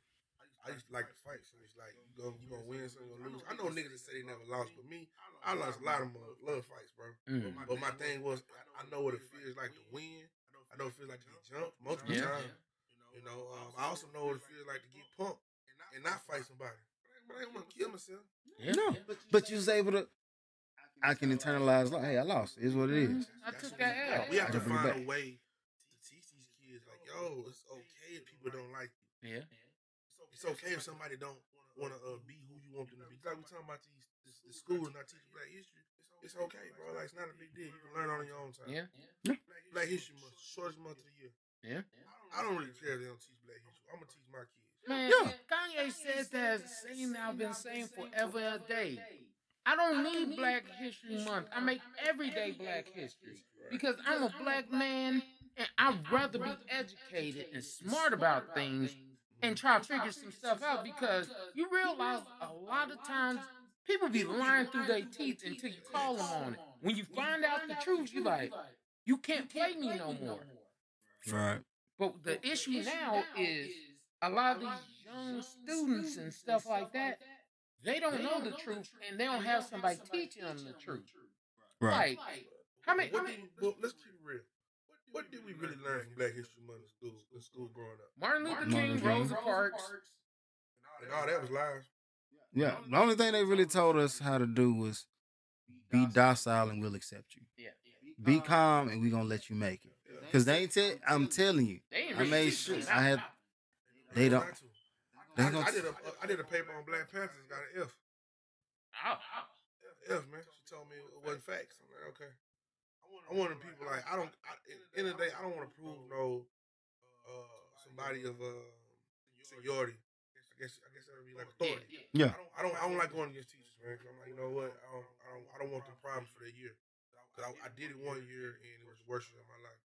I used to like to fight, so it's like you gonna win, so you gonna lose. I know niggas that say they never lost, but me, I lost a lot of love fights, bro. But my thing was, I know what it feels like to win. I know what it feels like to get jumped multiple times. You know, I also know what it feels like to get pumped and not fight somebody. But I ain't want to kill myself. Yeah. No, but you was able to. I can internalize, like, hey, I lost. It's what it is. I took that out. We have to find a way to teach these kids, like, yo, it's okay if people don't like you. Yeah. It's okay if somebody don't want to be who you want them to be. Like we talking about the school and not teaching Black history. It's okay, bro. Like, it's not a big deal. You can learn on your own time. Yeah. Black History Month, shortest month of the year. Yeah. I don't really care if they don't teach Black history. I'm gonna teach my kids. Man, Kanye said that same I've been saying forever a day. I don't need Black History Month. I make every day Black History because I'm a black man and I'd rather be educated and smart about things and try to figure some stuff out because you realize a lot of times people be lying through their teeth until you call them on it. When you find out the truth, you like, you can't play me no more. Right. But the issue now is a lot of these young students and stuff like that, they don't know the truth and they don't have somebody teaching them the truth. Right. Like, how many? Well, let's keep it real. What did we really learn from Black History Month in school growing up? Martin Luther King, Rosa Parks. And all that was lies. Yeah. The only thing they really told us how to do was be docile and we'll accept you. Yeah. Be calm and we're gonna let you make it. Cause they ain't I'm telling you. I made sure I had they don't I did a paper on Black Panthers, got an F. F, man. She told me it wasn't facts. I'm like, okay. I want people like at the end of the day, I don't want to prove no somebody of seniority. I guess that would be like authority. Yeah. I don't like going against teachers, man. Cause I'm like, you know what? I don't want the problems for that year. Cause I did it 1 year and it was the worst year of my life.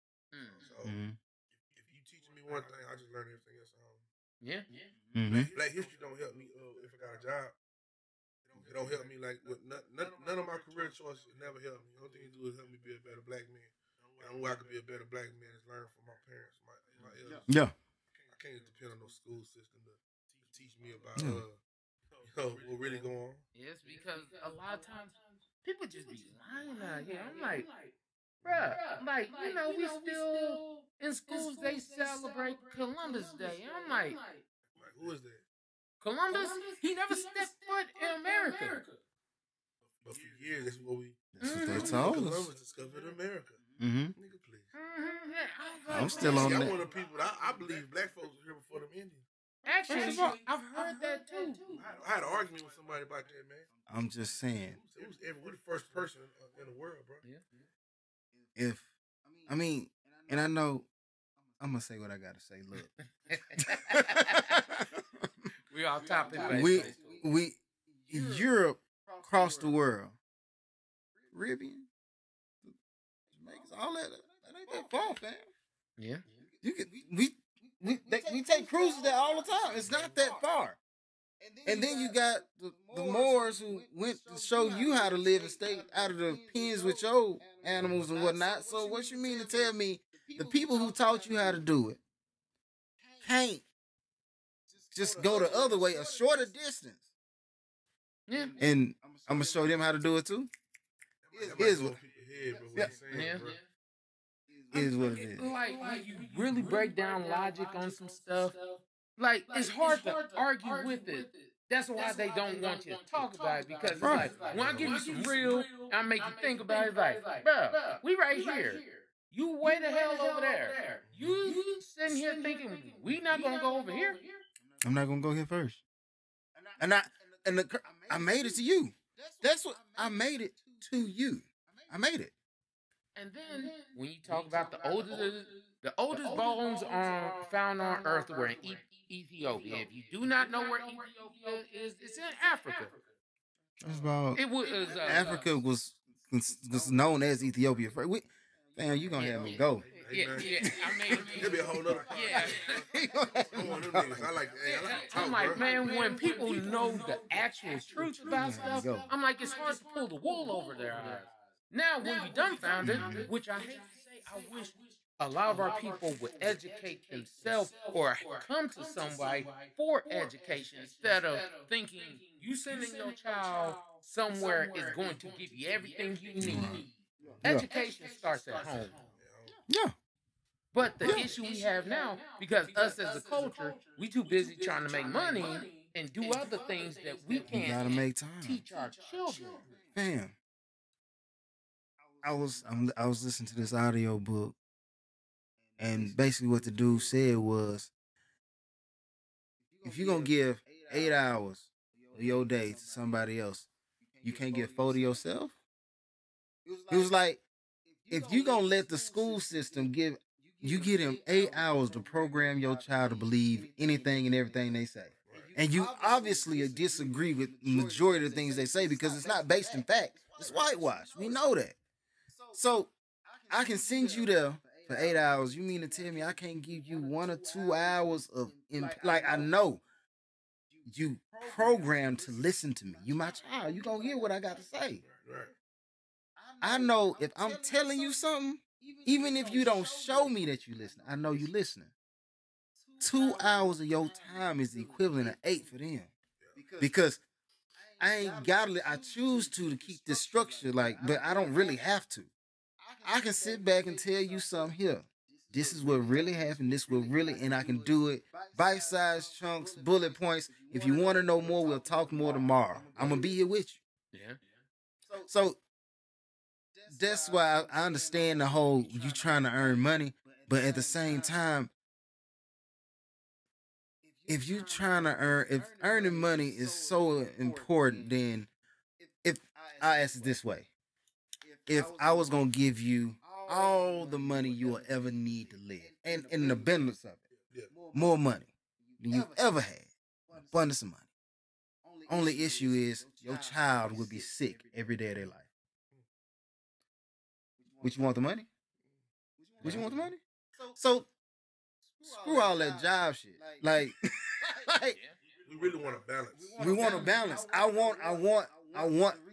So if you teaching me one thing, I just learn everything else. Yeah. Black history don't help me if I got a job. It don't help me like with none of my career choices. It never helped me. The only thing it do is help me be a better black man. And the only way I could be a better black man is learn from my parents, my elders. Yeah. I can't depend on no school system to teach me about what really going on. Yes, because a lot of times people just be lying out here. I'm like, bruh, like, you know, we still in schools they celebrate Columbus Day. I'm like, who is that? Columbus, he never stepped foot in America. But for years, that's what that's what they told us. Columbus discovered America. Nigga, please. I'm still on that. I'm one of the people. I believe black folks were here before them Indians. Actually, I've heard that too. I had an argument with somebody about that, man. I'm just saying. We're the first person in the world, bro. Yeah. And I know, I'm gonna say what I gotta say. Look. We all topic. We Europe across the world, Caribbean, Jamaica, all that ain't that far, fam. Yeah, you can we take cruises there all the time. It's not that far. And then you got the Moors who went to show you how to live and stay out of the pens with your animals and whatnot. So what you mean to tell me the people who taught you how to do it can't just go the other way, a shorter distance? Yeah. And I'm going to show them how to do it too? Here's what it is. Like, when you really break down logic on some stuff, like, it's hard to argue with it. That's why they don't want you to talk about it, because it's like, when I give you some real, I make you think about it, it's like, bro, we right here. You way the hell over there. You sitting here thinking, we not going to go over here? I'm not going to go here first. I made it to you. That's what, I made it to you. I made it. And then, when you talk about the oldest bones found on Earth were in Ethiopia. If you do not know where Ethiopia is, it's in Africa. That's about, it was Africa was known as Ethiopia first. Damn, you gonna have me go. Yeah. I mean, it'll be a whole other I'm like, man, when people know the actual truth about stuff, I'm like, it's hard to pull the wool over their eyes. Now, when you dumbfounded, which I hate to say, I wish a lot of our people would educate themselves or come to somebody for education instead of thinking you sending your child somewhere is going to give you everything you need. Education starts at home. Yeah. But the issue we have now, because us as a culture, we too busy trying to make money and do other things that we can't teach our children. Fam, I was listening to this audio book, and basically what the dude said was, if you're gonna give 8 hours of your day to somebody else, you can't give 4 to yourself. He was like, if you gonna let the school system give him 8 hours to program your child to believe anything and everything they say, and you obviously disagree with the majority of the things they say because it's not based in fact, it's whitewash. We know that. So I can send you there for 8 hours. You mean to tell me I can't give you 1 or 2 hours of like, I know you programmed to listen to me. You my child. You gonna hear what I got to say. I know if I'm telling you something, Even if you don't show me that you listen, I know you listening. 2 hours of your time is the equivalent of 8 for them. Because I ain't got it. I choose to keep this structure, but I don't really have to. I can sit back and tell you something here. This is what really happened. This will really, and I can do it. Bite-sized chunks, bullet points. If you want to know more, we'll talk more tomorrow. I'm going to be here with you. Yeah. So that's why I understand the whole you trying to earn money, but at the same time, if you trying to if earning money is so important, then if I ask it this way, if I was gonna give you all the money you will ever need to live, and in the abundance of it, more money than you ever had, abundance of money. Only issue is your child would be sick every day of their life. Would you want the money? Would you want the money? So screw all that job shit. Like we really want to balance. We want to balance. I want.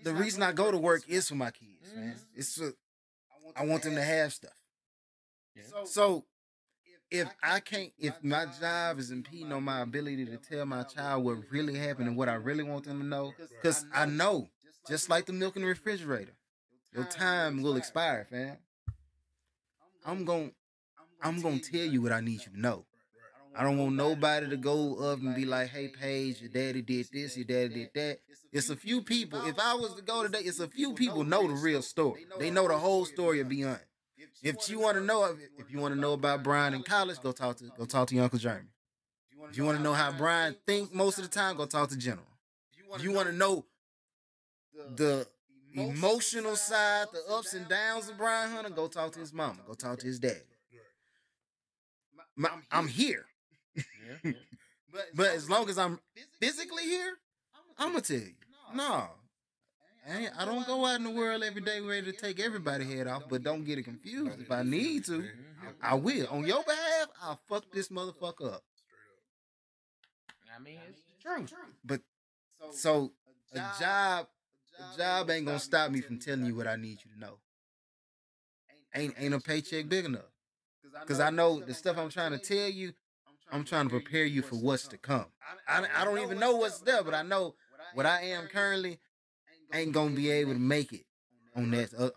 The reason I go to work is for my kids, man. I want them to have stuff. Yeah. So if my job is impeding on my ability to tell my child what really happened and what I really want them to know, because I know, just like the milk in the refrigerator, your time will expire, fam. I'm gonna tell you what I need you to know. I don't want nobody to go up and be like, hey, Paige, your daddy did this, your daddy did that. It's a few people. If I was to go today, it's a few people know the real story. They know the whole story of Beyond. If you want to know about Brian in college, go talk to your Uncle Jeremy. If you want to know how Brian think most of the time, go talk to General. If you want to know the emotional side, the ups and downs of Brian Hunter, go talk to his mama. Go talk to his dad. I'm here. Yeah. But as long as I'm physically here, I'm going to tell you. No. I don't go out in the world every day ready to take everybody's head off, but don't get it confused. If I need to, I will. On your behalf, I'll fuck this motherfucker up. I mean, it's true. But so a job ain't gonna stop me from telling you what I need you to know. Ain't a paycheck big enough. Because I know the stuff I'm trying to tell you, I'm trying to prepare you for what's to come. I don't even know what's there, but I know what I am currently ain't gonna be able to make it on that.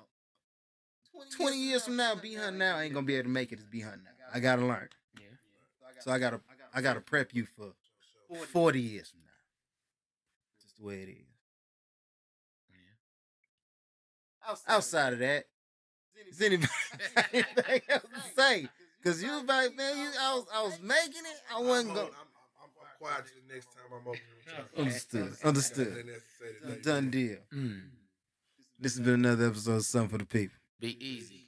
20 years from now, Be Hunt now ain't gonna be able to make it as Be Hunt now. I gotta learn. Yeah. So I gotta prep you for 40 years from now. Just the way it is. Yeah. Outside of that, is anybody anything else to say? Because you was like, man, I was making it. I wasn't going. I'm quiet till the next time I'm open with y'all. Understood. Done deal. This has been another episode of Something for the People. Be easy.